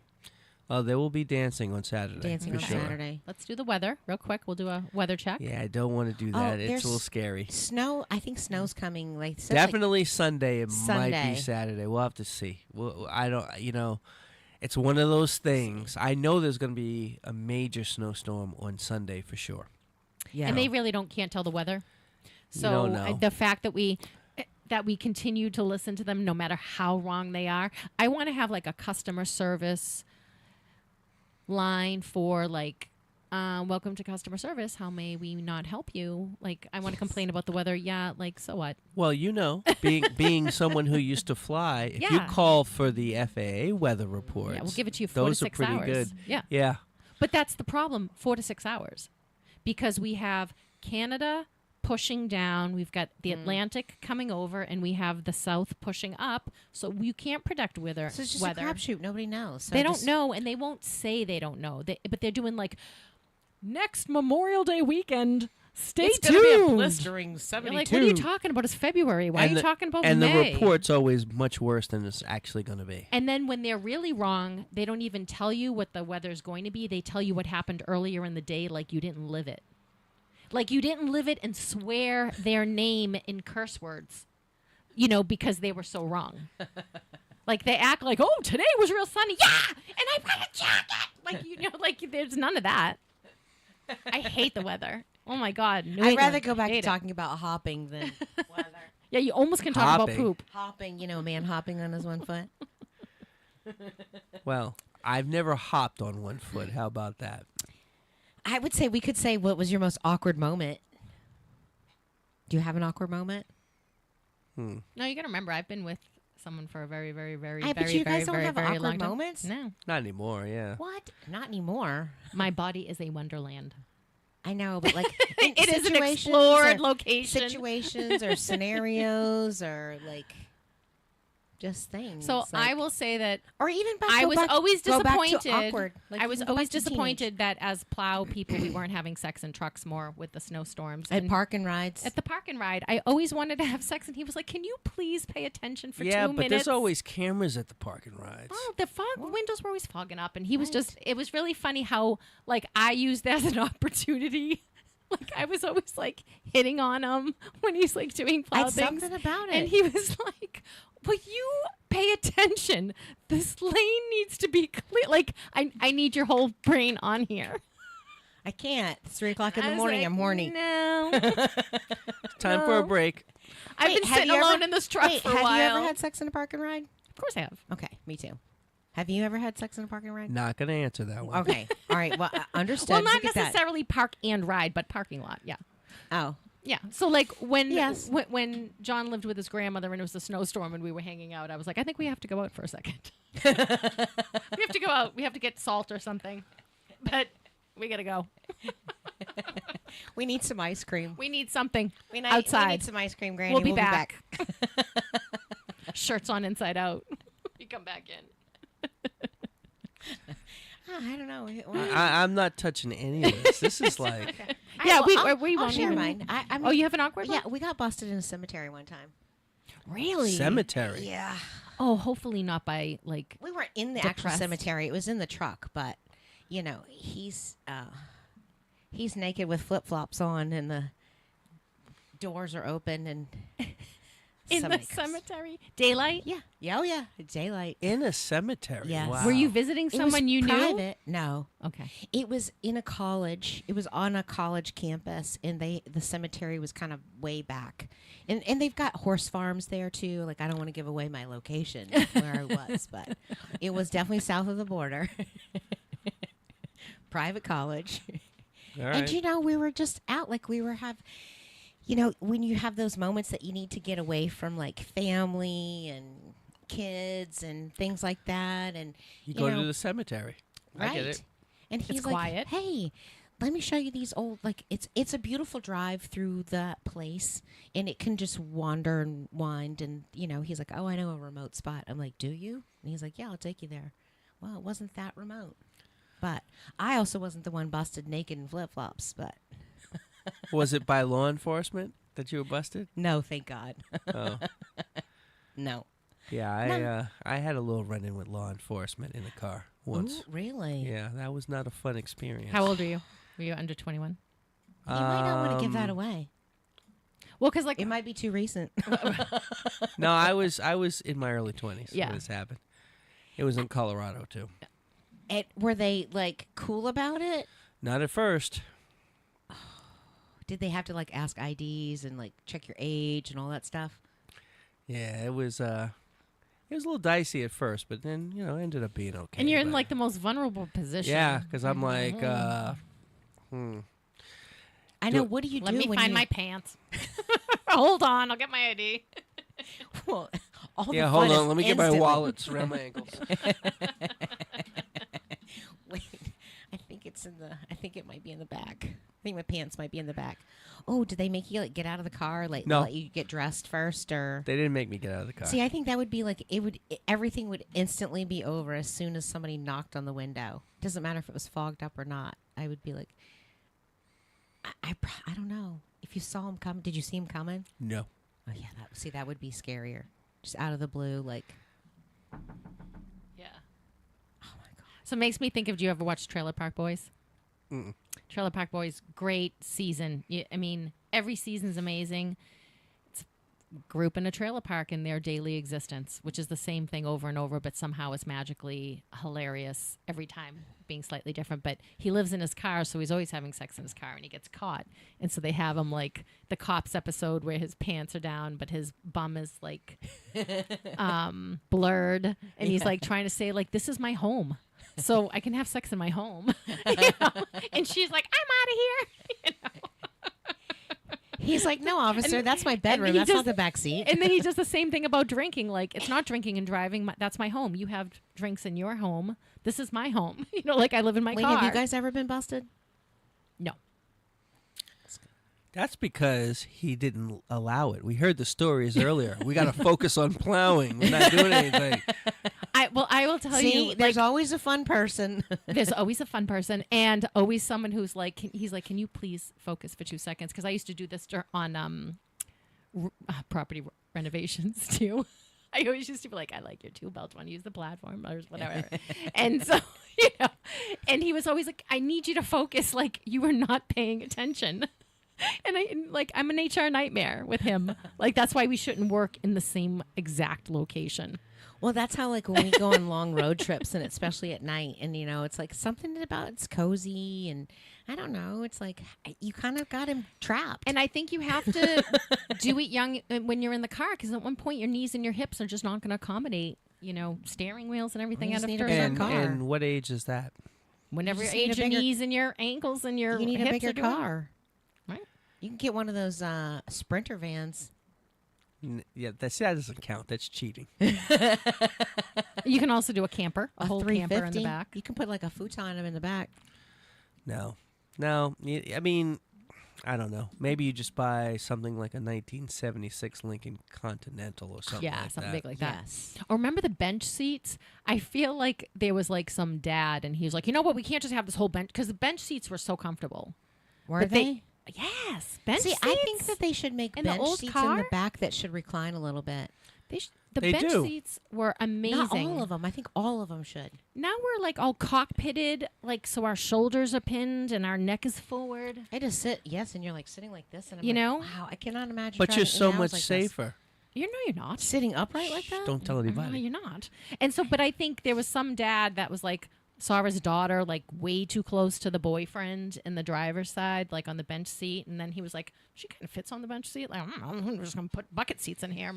Speaker 5: there will be dancing on Saturday.
Speaker 4: Dancing
Speaker 5: for
Speaker 4: on
Speaker 5: sure.
Speaker 4: Saturday.
Speaker 3: Let's do the weather real quick. We'll do a weather check.
Speaker 5: Yeah, I don't want to do that. It's
Speaker 4: there's
Speaker 5: a little scary.
Speaker 4: Snow. I think snow's coming. Like said,
Speaker 5: Definitely Sunday. It might
Speaker 4: Sunday.
Speaker 5: be Saturday. We'll have to see. I don't. It's one of those things. I know there's going to be a major snowstorm on Sunday for sure.
Speaker 4: yeah.
Speaker 3: And they really can't tell the weather.
Speaker 5: You
Speaker 3: So
Speaker 5: don't know.
Speaker 3: the fact that we continue to listen to them no matter how wrong they are. I want to have like a customer service line for like welcome to customer service. How may we not help you? Like I want to complain about the weather. Yeah, like so what?
Speaker 5: Well, being someone who used to fly, if you
Speaker 3: Yeah.
Speaker 5: call for the FAA weather reports,
Speaker 3: Yeah, we'll give it to you 4
Speaker 5: those
Speaker 3: to
Speaker 5: are
Speaker 3: 6
Speaker 5: pretty
Speaker 3: hours.
Speaker 5: good.
Speaker 3: Yeah.
Speaker 5: Yeah.
Speaker 3: But that's the problem, 4 to 6 hours. Because we have Canada pushing down, we've got the Atlantic coming over, and we have the South pushing up. So you can't predict weather.
Speaker 4: So it's just
Speaker 3: weather.
Speaker 4: a crapshoot. Nobody knows. So
Speaker 3: They
Speaker 4: just-
Speaker 3: don't know, and they won't say they don't know. But they're doing like next Memorial Day weekend. Stay
Speaker 4: It's
Speaker 3: tuned.
Speaker 4: gonna be a blistering
Speaker 3: You're
Speaker 4: 72.
Speaker 3: like, what are you talking about? It's February. Why are you talking about
Speaker 5: And
Speaker 3: May?
Speaker 5: the report's always much worse than it's actually going to be.
Speaker 3: And then when they're really wrong, they don't even tell you what the weather's going to be. They tell you what happened earlier in the day like you didn't live it. Like you didn't live it and swear their name in curse words, because they were so wrong. Like they act like, oh, today was real sunny. Yeah, and I've got a jacket. Like there's none of that. I hate the weather. Oh my God. New
Speaker 4: I'd rather
Speaker 3: England.
Speaker 4: go back to
Speaker 3: Hate it.
Speaker 4: talking about hopping than weather.
Speaker 3: Yeah, you almost can talk about
Speaker 5: Hopping.
Speaker 3: poop.
Speaker 4: Hopping, a man hopping on his one foot.
Speaker 5: Well, I've never hopped on one foot. How about that?
Speaker 4: I would say we could say what was your most awkward moment. Do you have an awkward moment?
Speaker 3: No, you got to remember, I've been with someone for a very, very, very,
Speaker 4: I bet
Speaker 3: very,
Speaker 4: you
Speaker 3: very,
Speaker 4: guys don't
Speaker 3: very,
Speaker 4: have
Speaker 3: very
Speaker 4: awkward
Speaker 3: long time.
Speaker 4: moments?
Speaker 3: No.
Speaker 5: Not anymore. Yeah.
Speaker 4: What? Not anymore.
Speaker 3: My body is a wonderland.
Speaker 4: I know, but like in
Speaker 3: It is an
Speaker 4: situations
Speaker 3: explored
Speaker 4: or
Speaker 3: location.
Speaker 4: situations or scenarios or like just things.
Speaker 3: So
Speaker 4: like,
Speaker 3: I will say that
Speaker 4: or even back,
Speaker 3: I
Speaker 4: go
Speaker 3: was
Speaker 4: back-
Speaker 3: always
Speaker 4: go back to
Speaker 3: disappointed.
Speaker 4: awkward. Like,
Speaker 3: I
Speaker 4: you
Speaker 3: was
Speaker 4: can go
Speaker 3: always
Speaker 4: back to teenage.
Speaker 3: disappointed that as plow people, we weren't having sex in trucks more with the snowstorms.
Speaker 4: At
Speaker 3: And
Speaker 4: park and rides.
Speaker 3: at the park and ride, I always wanted to have sex, and he was like, "Can you please pay attention for
Speaker 5: Yeah,
Speaker 3: 2
Speaker 5: but
Speaker 3: minutes?"
Speaker 5: there's always cameras at the park and rides.
Speaker 3: Oh, the windows were always fogging up, and he was it was really funny how, like, I used that as an opportunity. Like, I was always, like, hitting on him when he's, like, doing plow
Speaker 4: It's
Speaker 3: things.
Speaker 4: something about it.
Speaker 3: And he was like, will you pay attention? This lane needs to be clear. Like, I need your whole brain on here.
Speaker 4: I can't. It's 3:00 in
Speaker 3: I
Speaker 4: the
Speaker 3: was
Speaker 4: morning.
Speaker 3: like,
Speaker 4: I'm horny.
Speaker 3: No.
Speaker 5: Time for a
Speaker 3: No.
Speaker 5: break.
Speaker 3: I've
Speaker 4: Wait,
Speaker 3: been
Speaker 4: have
Speaker 3: sitting
Speaker 4: you ever-
Speaker 3: alone in this truck
Speaker 4: Wait,
Speaker 3: for a
Speaker 4: have
Speaker 3: while.
Speaker 4: you ever had sex in a park and ride?
Speaker 3: Of course I have.
Speaker 4: Okay, me too. Have you ever had sex in a park and ride?
Speaker 5: Not gonna answer that one.
Speaker 4: Okay. All right. Well, understood.
Speaker 3: Well, not
Speaker 4: Look at that.
Speaker 3: necessarily park and ride, but parking lot. Yeah.
Speaker 4: Oh.
Speaker 3: Yeah. So like when
Speaker 4: Yes.
Speaker 3: when John lived with his grandmother and it was a snowstorm and we were hanging out, I was like, I think we have to go out for a second. We have to go out. We have to get salt or something. But we gotta go.
Speaker 4: We need some ice cream.
Speaker 3: We need something
Speaker 4: We
Speaker 3: outside.
Speaker 4: need some ice cream, Granny.
Speaker 3: We'll be back. Shirts on inside out. We come back in.
Speaker 4: I don't know.
Speaker 5: I'm not touching any of this. This is like
Speaker 3: Yeah, we
Speaker 4: I'll
Speaker 3: won't
Speaker 4: share
Speaker 3: even.
Speaker 4: mine. I mean,
Speaker 3: Oh, you have an awkward one?
Speaker 4: yeah, we got busted in a cemetery one time.
Speaker 3: Really?
Speaker 5: cemetery.
Speaker 4: Yeah.
Speaker 3: Oh, hopefully not by like.
Speaker 4: We weren't in the actual
Speaker 3: Depressed.
Speaker 4: cemetery. It was in the truck, but he's naked with flip-flops on and the doors are open and
Speaker 3: In the
Speaker 4: somebody comes.
Speaker 3: cemetery, daylight.
Speaker 4: Yeah. Yeah, oh yeah. Daylight.
Speaker 5: In a cemetery.
Speaker 4: Yes.
Speaker 5: Wow.
Speaker 3: Were you visiting
Speaker 4: It was
Speaker 3: someone you knew?
Speaker 4: private. No.
Speaker 3: Okay.
Speaker 4: It was in a college. It was on a college campus, and the cemetery was kind of way back, and they've got horse farms there too. Like I don't want to give away my location where I was, but it was definitely south of the border. Private college,
Speaker 5: All right.
Speaker 4: and we were just out. Like we were when you have those moments that you need to get away from like family and kids and things like that, and
Speaker 5: you go to the cemetery.
Speaker 4: right.
Speaker 5: I get it.
Speaker 4: And he's
Speaker 3: It's
Speaker 4: like,
Speaker 3: quiet.
Speaker 4: "Hey, let me show you these old it's a beautiful drive through that place, and it can just wander and wind." And he's like, "Oh, I know a remote spot." I'm like, "Do you?" And he's like, "Yeah, I'll take you there." Well, it wasn't that remote, but I also wasn't the one busted naked in flip flops. But
Speaker 5: Was it by law enforcement that you were busted?
Speaker 4: no, thank God,
Speaker 5: Oh.
Speaker 4: no.
Speaker 5: Yeah, I had a little run-in with law enforcement in the car once.
Speaker 4: Ooh, really?
Speaker 5: Yeah, that was not a fun experience.
Speaker 3: How old are you? Were you under 21?
Speaker 4: You might not want to give that
Speaker 5: Um,
Speaker 4: away.
Speaker 3: Well, because like
Speaker 4: It might be too recent.
Speaker 5: No, I was in my early 20s
Speaker 3: Yeah.
Speaker 5: when this happened. It was in Colorado too.
Speaker 4: Were they like cool about it?
Speaker 5: Not at first.
Speaker 4: Did they have to like ask IDs and like check your age and all that stuff?
Speaker 5: Yeah, it was a little dicey at first, but then ended up being okay.
Speaker 3: and you're in
Speaker 5: but-
Speaker 3: like the most vulnerable position.
Speaker 5: yeah, because I'm like,
Speaker 4: I
Speaker 5: Do-
Speaker 4: know. What do you do
Speaker 3: Let me
Speaker 4: when
Speaker 3: find
Speaker 4: you,
Speaker 3: my pants. Hold on, I'll get my ID.
Speaker 4: Well, all the
Speaker 5: yeah,
Speaker 4: fun
Speaker 5: hold
Speaker 4: is
Speaker 5: on, let me get my
Speaker 4: instantly-
Speaker 5: wallets around my ankles.
Speaker 4: Wait, I think it might be in the back. I think my pants might be in the back. Oh, did they make you like get out of the car? Like
Speaker 5: No.
Speaker 4: let you get dressed first, or?
Speaker 5: They didn't make me get out of the car.
Speaker 4: See, I think that would be like everything would instantly be over as soon as somebody knocked on the window. Doesn't matter if it was fogged up or not. I would be like, I don't know. If you saw him come, did you see him coming?
Speaker 5: No.
Speaker 4: Oh yeah, that would be scarier. Just out of the blue, like.
Speaker 3: Yeah.
Speaker 4: Oh my god.
Speaker 3: So it makes me think of. Do you ever watch Trailer Park Boys?
Speaker 5: Mm-mm.
Speaker 3: Trailer Park Boys, great season. I mean, every season's amazing. It's a group in a trailer park in their daily existence, which is the same thing over and over, but somehow it's magically hilarious every time, being slightly different. But he lives in his car, so he's always having sex in his car, and he gets caught. And so they have him like the Cops episode where his pants are down, but his bum is like blurred, and he's like trying to say like, "This is my home." So I can have sex in my home. And she's like, "I'm out of here."
Speaker 4: He's like, no, officer, that's my bedroom.
Speaker 3: he
Speaker 4: That's
Speaker 3: just-
Speaker 4: not the back seat.
Speaker 3: And then he does the same thing about drinking. Like, it's not drinking and driving. That's my home. You have drinks in your home. This is my home. Like I live in my
Speaker 4: Wait,
Speaker 3: car.
Speaker 4: have you guys ever been busted?
Speaker 3: No.
Speaker 5: That's because he didn't allow it. We heard the stories earlier. We got to focus on plowing. We're not doing anything.
Speaker 3: I will tell
Speaker 4: See,
Speaker 3: you.
Speaker 4: there's
Speaker 3: Like,
Speaker 4: always a fun person.
Speaker 3: there's always a fun person, and always someone who's like, he's like, "Can you please focus for 2 seconds?" Because I used to do this on property renovations too. I always used to be like, "I like your tool belt. Want to use the platform or whatever?" And so, and he was always like, "I need you to focus. Like you are not paying attention." And I'm an HR nightmare with him. Like that's why we shouldn't work in the same exact location.
Speaker 4: Well, that's how, like, when we go on long road trips, and especially at night, and, it's like something about it's cozy, and I don't know. It's like you kind of got him trapped.
Speaker 3: And I think you have to do it young when you're in the car, because at one point your knees and your hips are just not going to accommodate, steering wheels and everything
Speaker 4: You
Speaker 3: out
Speaker 4: just
Speaker 3: of
Speaker 4: need a
Speaker 3: first.
Speaker 4: bigger
Speaker 5: And,
Speaker 4: car.
Speaker 5: and what age is that?
Speaker 3: Whenever
Speaker 4: You
Speaker 3: your
Speaker 4: just need
Speaker 3: age,
Speaker 4: a
Speaker 3: your
Speaker 4: bigger-
Speaker 3: knees and your ankles and your
Speaker 4: you need a
Speaker 3: hips
Speaker 4: bigger
Speaker 3: are doing it.
Speaker 4: car.
Speaker 3: Right.
Speaker 4: You can get one of those Sprinter vans.
Speaker 5: Yeah, that doesn't count. That's cheating.
Speaker 3: You can also do a camper, a whole camper in the
Speaker 4: 350.
Speaker 3: back.
Speaker 4: You can put like a futon in the back.
Speaker 5: No. I mean, I don't know. Maybe you just buy something like a 1976 Lincoln Continental or something
Speaker 3: Yeah,
Speaker 5: like
Speaker 3: something
Speaker 5: that.
Speaker 3: big like that.
Speaker 4: Yes.
Speaker 3: Or remember the bench seats? I feel like there was like some dad, and he was like, you know what? We can't just have this whole bench because the bench seats were so comfortable.
Speaker 4: Were
Speaker 3: But
Speaker 4: they?
Speaker 3: Yes, bench
Speaker 4: See,
Speaker 3: seats.
Speaker 4: I think that they should make
Speaker 3: in the
Speaker 4: bench
Speaker 3: old
Speaker 4: seats in the
Speaker 3: car?
Speaker 4: back that should recline a little bit.
Speaker 3: The
Speaker 5: They
Speaker 3: bench
Speaker 5: do.
Speaker 3: seats were amazing.
Speaker 4: Not all of them. I think all of them should.
Speaker 3: Now we're like all cockpitted, like so our shoulders are pinned and our neck is forward.
Speaker 4: I just sit, yes, and you're like sitting like this, and I'm
Speaker 3: You
Speaker 4: like,
Speaker 3: know?
Speaker 4: wow, I cannot imagine.
Speaker 5: But you're
Speaker 4: driving
Speaker 5: so
Speaker 4: in a house
Speaker 5: much
Speaker 4: like this.
Speaker 5: safer.
Speaker 3: You know you're not.
Speaker 4: Sitting upright like that.
Speaker 5: Don't tell
Speaker 3: No,
Speaker 5: anybody.
Speaker 3: you're not. And so, but I think there was some dad that was like, saw his daughter like way too close to the boyfriend in the driver's side, like on the bench seat. And then he was like, she kind of fits on the bench seat. Like, I'm just going to put bucket seats in here,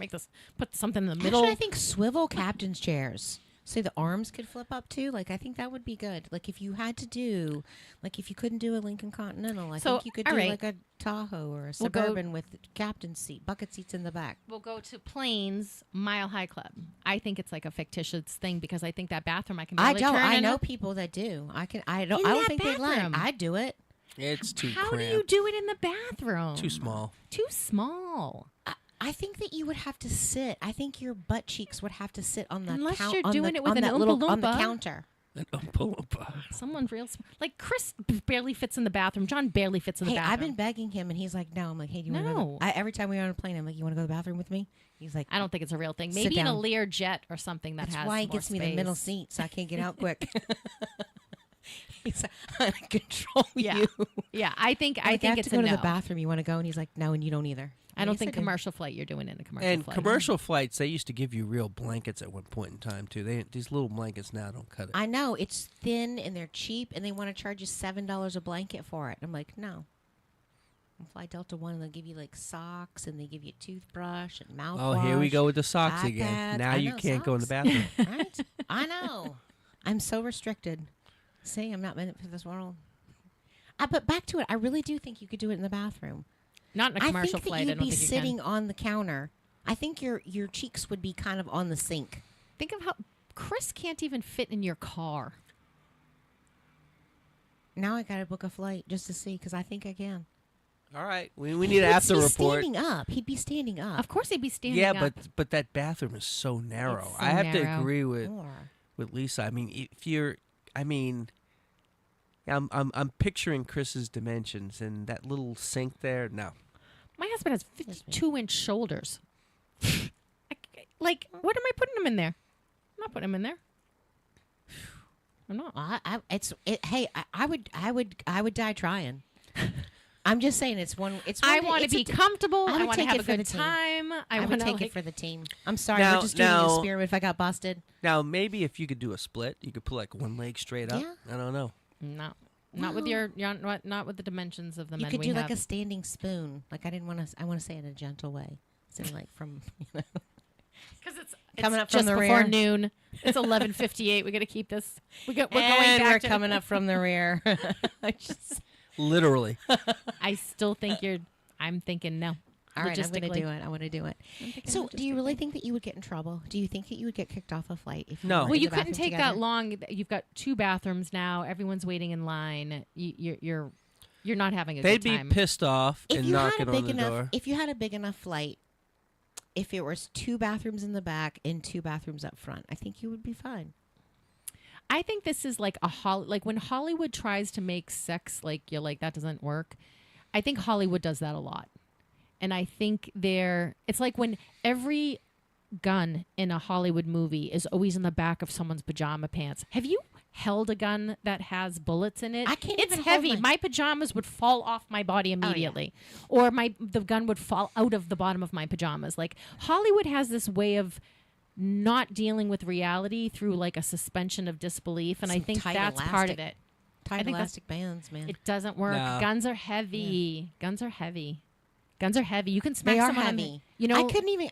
Speaker 3: put something in the middle.
Speaker 4: Actually, I think swivel captain's chairs. So the arms could flip up too. Like I think that would be good. Like if you had to do, like if you couldn't do a Lincoln Continental, I
Speaker 3: So,
Speaker 4: think you could
Speaker 3: all
Speaker 4: do
Speaker 3: right.
Speaker 4: like a Tahoe or a
Speaker 3: We'll go-
Speaker 4: Suburban with captain's seat, bucket seats in the back.
Speaker 3: We'll go to Plains Mile High Club. I think it's like a fictitious thing because I think that bathroom I can barely turn
Speaker 4: I
Speaker 3: in
Speaker 4: know
Speaker 3: a-
Speaker 4: people that do. I
Speaker 3: In
Speaker 4: don't
Speaker 3: that
Speaker 4: think they'd like.
Speaker 3: bathroom.
Speaker 4: I'd do it.
Speaker 5: It's too
Speaker 3: How
Speaker 5: cramped.
Speaker 3: do you do it in the bathroom?
Speaker 5: Too small.
Speaker 3: Too small.
Speaker 4: I think that you would have to sit. I think your butt cheeks would have to sit on the
Speaker 3: Unless
Speaker 4: count,
Speaker 3: you're
Speaker 4: on
Speaker 3: doing
Speaker 4: the,
Speaker 3: it with
Speaker 4: on
Speaker 3: an
Speaker 4: that
Speaker 3: Oompa
Speaker 4: little on the
Speaker 3: Loompa.
Speaker 4: counter.
Speaker 5: An Oompa Loompa.
Speaker 3: Someone real like Chris barely fits in the bathroom. John barely fits in the
Speaker 4: Hey,
Speaker 3: bathroom.
Speaker 4: I've been begging him, and he's like, "No." I'm like, "Hey, do you want to go?"
Speaker 3: No.
Speaker 4: Every time we're on a plane, I'm like, "You want to go to the bathroom with me?" He's like,
Speaker 3: I don't think it's a real thing.
Speaker 4: Sit
Speaker 3: Maybe in a
Speaker 4: down.
Speaker 3: Lear jet or something that
Speaker 4: "That's
Speaker 3: has
Speaker 4: why he
Speaker 3: more
Speaker 4: gets me the middle
Speaker 3: space.
Speaker 4: seat, so I can't get out quick." He's like, "I control
Speaker 3: Yeah.
Speaker 4: you."
Speaker 3: Yeah, I think
Speaker 4: I
Speaker 3: think
Speaker 4: have
Speaker 3: it's
Speaker 4: to go
Speaker 3: a
Speaker 4: to
Speaker 3: no.
Speaker 4: the bathroom. You want to go? And he's like, "No," and you don't either.
Speaker 3: I don't
Speaker 4: Yes,
Speaker 3: think
Speaker 4: do.
Speaker 3: commercial flight you're doing in a commercial
Speaker 5: And
Speaker 3: flight.
Speaker 5: commercial flights, they used to give you real blankets at one point in time too. These little blankets now don't cut it.
Speaker 4: I know it's thin and they're cheap, and they want to charge you $7 a blanket for it. I'm like, no. On Fly Delta One, and they'll give you like socks, and they give you a toothbrush and mouthwash.
Speaker 5: Oh, here we go with the socks again.
Speaker 4: iPads.
Speaker 5: Now
Speaker 4: I
Speaker 5: you
Speaker 4: know,
Speaker 5: can't go in the
Speaker 4: socks.
Speaker 5: bathroom.
Speaker 4: Right? I know. I'm so restricted. See, I'm not meant for this world. But back to it, I really do think you could do it in the bathroom.
Speaker 3: Not in a commercial
Speaker 4: I think that
Speaker 3: flight. I
Speaker 4: you'd
Speaker 3: don't
Speaker 4: be
Speaker 3: think you
Speaker 4: sitting
Speaker 3: can.
Speaker 4: on the counter. I think your cheeks would be kind of on the sink.
Speaker 3: Think of how Chris can't even fit in your car.
Speaker 4: Now I got to book a flight just to see because I think I can.
Speaker 5: All right, we need
Speaker 4: He'd
Speaker 5: an after
Speaker 4: be
Speaker 5: report.
Speaker 4: Standing up. He'd be standing up.
Speaker 3: Of course, he'd be standing
Speaker 5: Yeah,
Speaker 3: up.
Speaker 5: but that bathroom is so narrow.
Speaker 3: It's so
Speaker 5: I have to
Speaker 3: narrow.
Speaker 5: agree with
Speaker 4: Or-
Speaker 5: Lisa. I mean, if you're, I mean, I'm picturing Chris's dimensions and that little sink there. No,
Speaker 3: My husband has 52-inch shoulders. Like, what am I putting him in there? I'm not putting him in there. I'm not.
Speaker 4: I would die trying. I'm just saying it's one. It's.
Speaker 3: I
Speaker 4: one-
Speaker 3: want to
Speaker 4: it's a
Speaker 3: be
Speaker 4: t-
Speaker 3: comfortable.
Speaker 4: I
Speaker 3: I
Speaker 4: would
Speaker 3: want to
Speaker 4: take
Speaker 3: have
Speaker 4: it
Speaker 3: a
Speaker 4: for the
Speaker 3: good
Speaker 4: team.
Speaker 3: time.
Speaker 4: I would
Speaker 3: want
Speaker 4: take
Speaker 3: to
Speaker 4: it for the team. I'm sorry,
Speaker 5: Now-
Speaker 4: we're just doing an
Speaker 5: now-
Speaker 4: experiment. If I got busted,
Speaker 5: now maybe if you could do a split, you could put like one leg straight up.
Speaker 4: Yeah.
Speaker 5: I don't know.
Speaker 3: No. Not with not with the dimensions of the
Speaker 4: you
Speaker 3: men
Speaker 4: could
Speaker 3: we
Speaker 4: do
Speaker 3: have.
Speaker 4: like a standing spoon. Like I didn't want to. I want to say it in a gentle way. So like from.
Speaker 3: Because it's
Speaker 4: Coming up
Speaker 3: just
Speaker 4: from the
Speaker 3: before
Speaker 4: rear.
Speaker 3: noon. It's 11:58. We got to keep this. We're going
Speaker 4: and
Speaker 3: back
Speaker 4: we're
Speaker 3: to
Speaker 4: coming up from the rear. I just.
Speaker 5: Literally.
Speaker 3: I still think I'm thinking no.
Speaker 4: All right, I'm going to
Speaker 3: Logistically.
Speaker 4: do it. I want to do it.
Speaker 3: I'm thinking
Speaker 4: So, do you really
Speaker 3: logistically.
Speaker 4: think that you would get in trouble? Do you think that you would get kicked off a flight if you
Speaker 5: No.
Speaker 4: were
Speaker 3: Well,
Speaker 4: in
Speaker 3: you
Speaker 4: the
Speaker 3: couldn't
Speaker 4: bathroom
Speaker 3: take
Speaker 4: together?
Speaker 3: that long. You've got 2 bathrooms now. Everyone's waiting in line. You're not having a
Speaker 5: They'd
Speaker 3: good
Speaker 5: be
Speaker 3: time.
Speaker 5: pissed off
Speaker 4: If
Speaker 5: and
Speaker 4: you had
Speaker 5: knocking
Speaker 4: a
Speaker 5: on
Speaker 4: big
Speaker 5: the
Speaker 4: enough,
Speaker 5: door.
Speaker 4: if you had a big enough flight, if it was 2 bathrooms in the back and 2 bathrooms up front, I think you would be fine.
Speaker 3: I think this is like like when Hollywood tries to make sex like you're like that doesn't work. I think Hollywood does that a lot. And I think it's like when every gun in a Hollywood movie is always in the back of someone's pajama pants. Have you held a gun that has bullets in it?
Speaker 4: I can't
Speaker 3: It's
Speaker 4: even hold
Speaker 3: heavy.
Speaker 4: my-
Speaker 3: My pajamas would fall off my body immediately. Or the gun would fall out of the bottom of my pajamas. Like Hollywood has this way of not dealing with reality through like a suspension of disbelief, and I
Speaker 4: Some
Speaker 3: think
Speaker 4: tight
Speaker 3: that's part of
Speaker 4: elastic-
Speaker 3: it.
Speaker 4: Tight
Speaker 3: think that's-
Speaker 4: elastic bands, man.
Speaker 3: It doesn't work.
Speaker 5: No.
Speaker 3: Guns are heavy. Guns are heavy. Guns are heavy. You can smack
Speaker 4: They are
Speaker 3: someone on the-
Speaker 4: heavy.
Speaker 3: you know,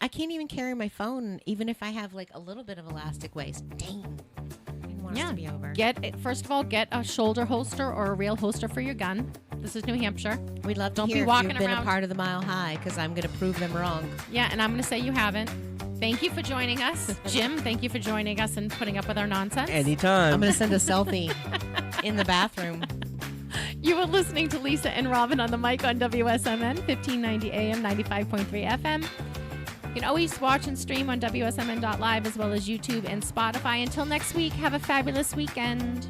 Speaker 4: I can't even carry my phone, even if I have like a little bit of elastic waist. Dang. I didn't want us
Speaker 3: yeah.
Speaker 4: to be over.
Speaker 3: First of all, get a shoulder holster or a real holster for your gun. This is New Hampshire.
Speaker 4: We'd love to
Speaker 3: Don't be
Speaker 4: hear if
Speaker 3: walking
Speaker 4: you've been
Speaker 3: around-
Speaker 4: a part of the Mile High, because I'm going to prove them wrong.
Speaker 3: Yeah, and I'm going to say you haven't. Thank you for joining us, Jim. Thank you for joining us and putting up with our nonsense.
Speaker 5: Anytime.
Speaker 4: I'm going to send a selfie in the bathroom.
Speaker 3: You were listening to Lisa and Robin on the mic on WSMN 1590 AM, 95.3 FM. You can always watch and stream on WSMN.live as well as YouTube and Spotify. Until next week, have a fabulous weekend.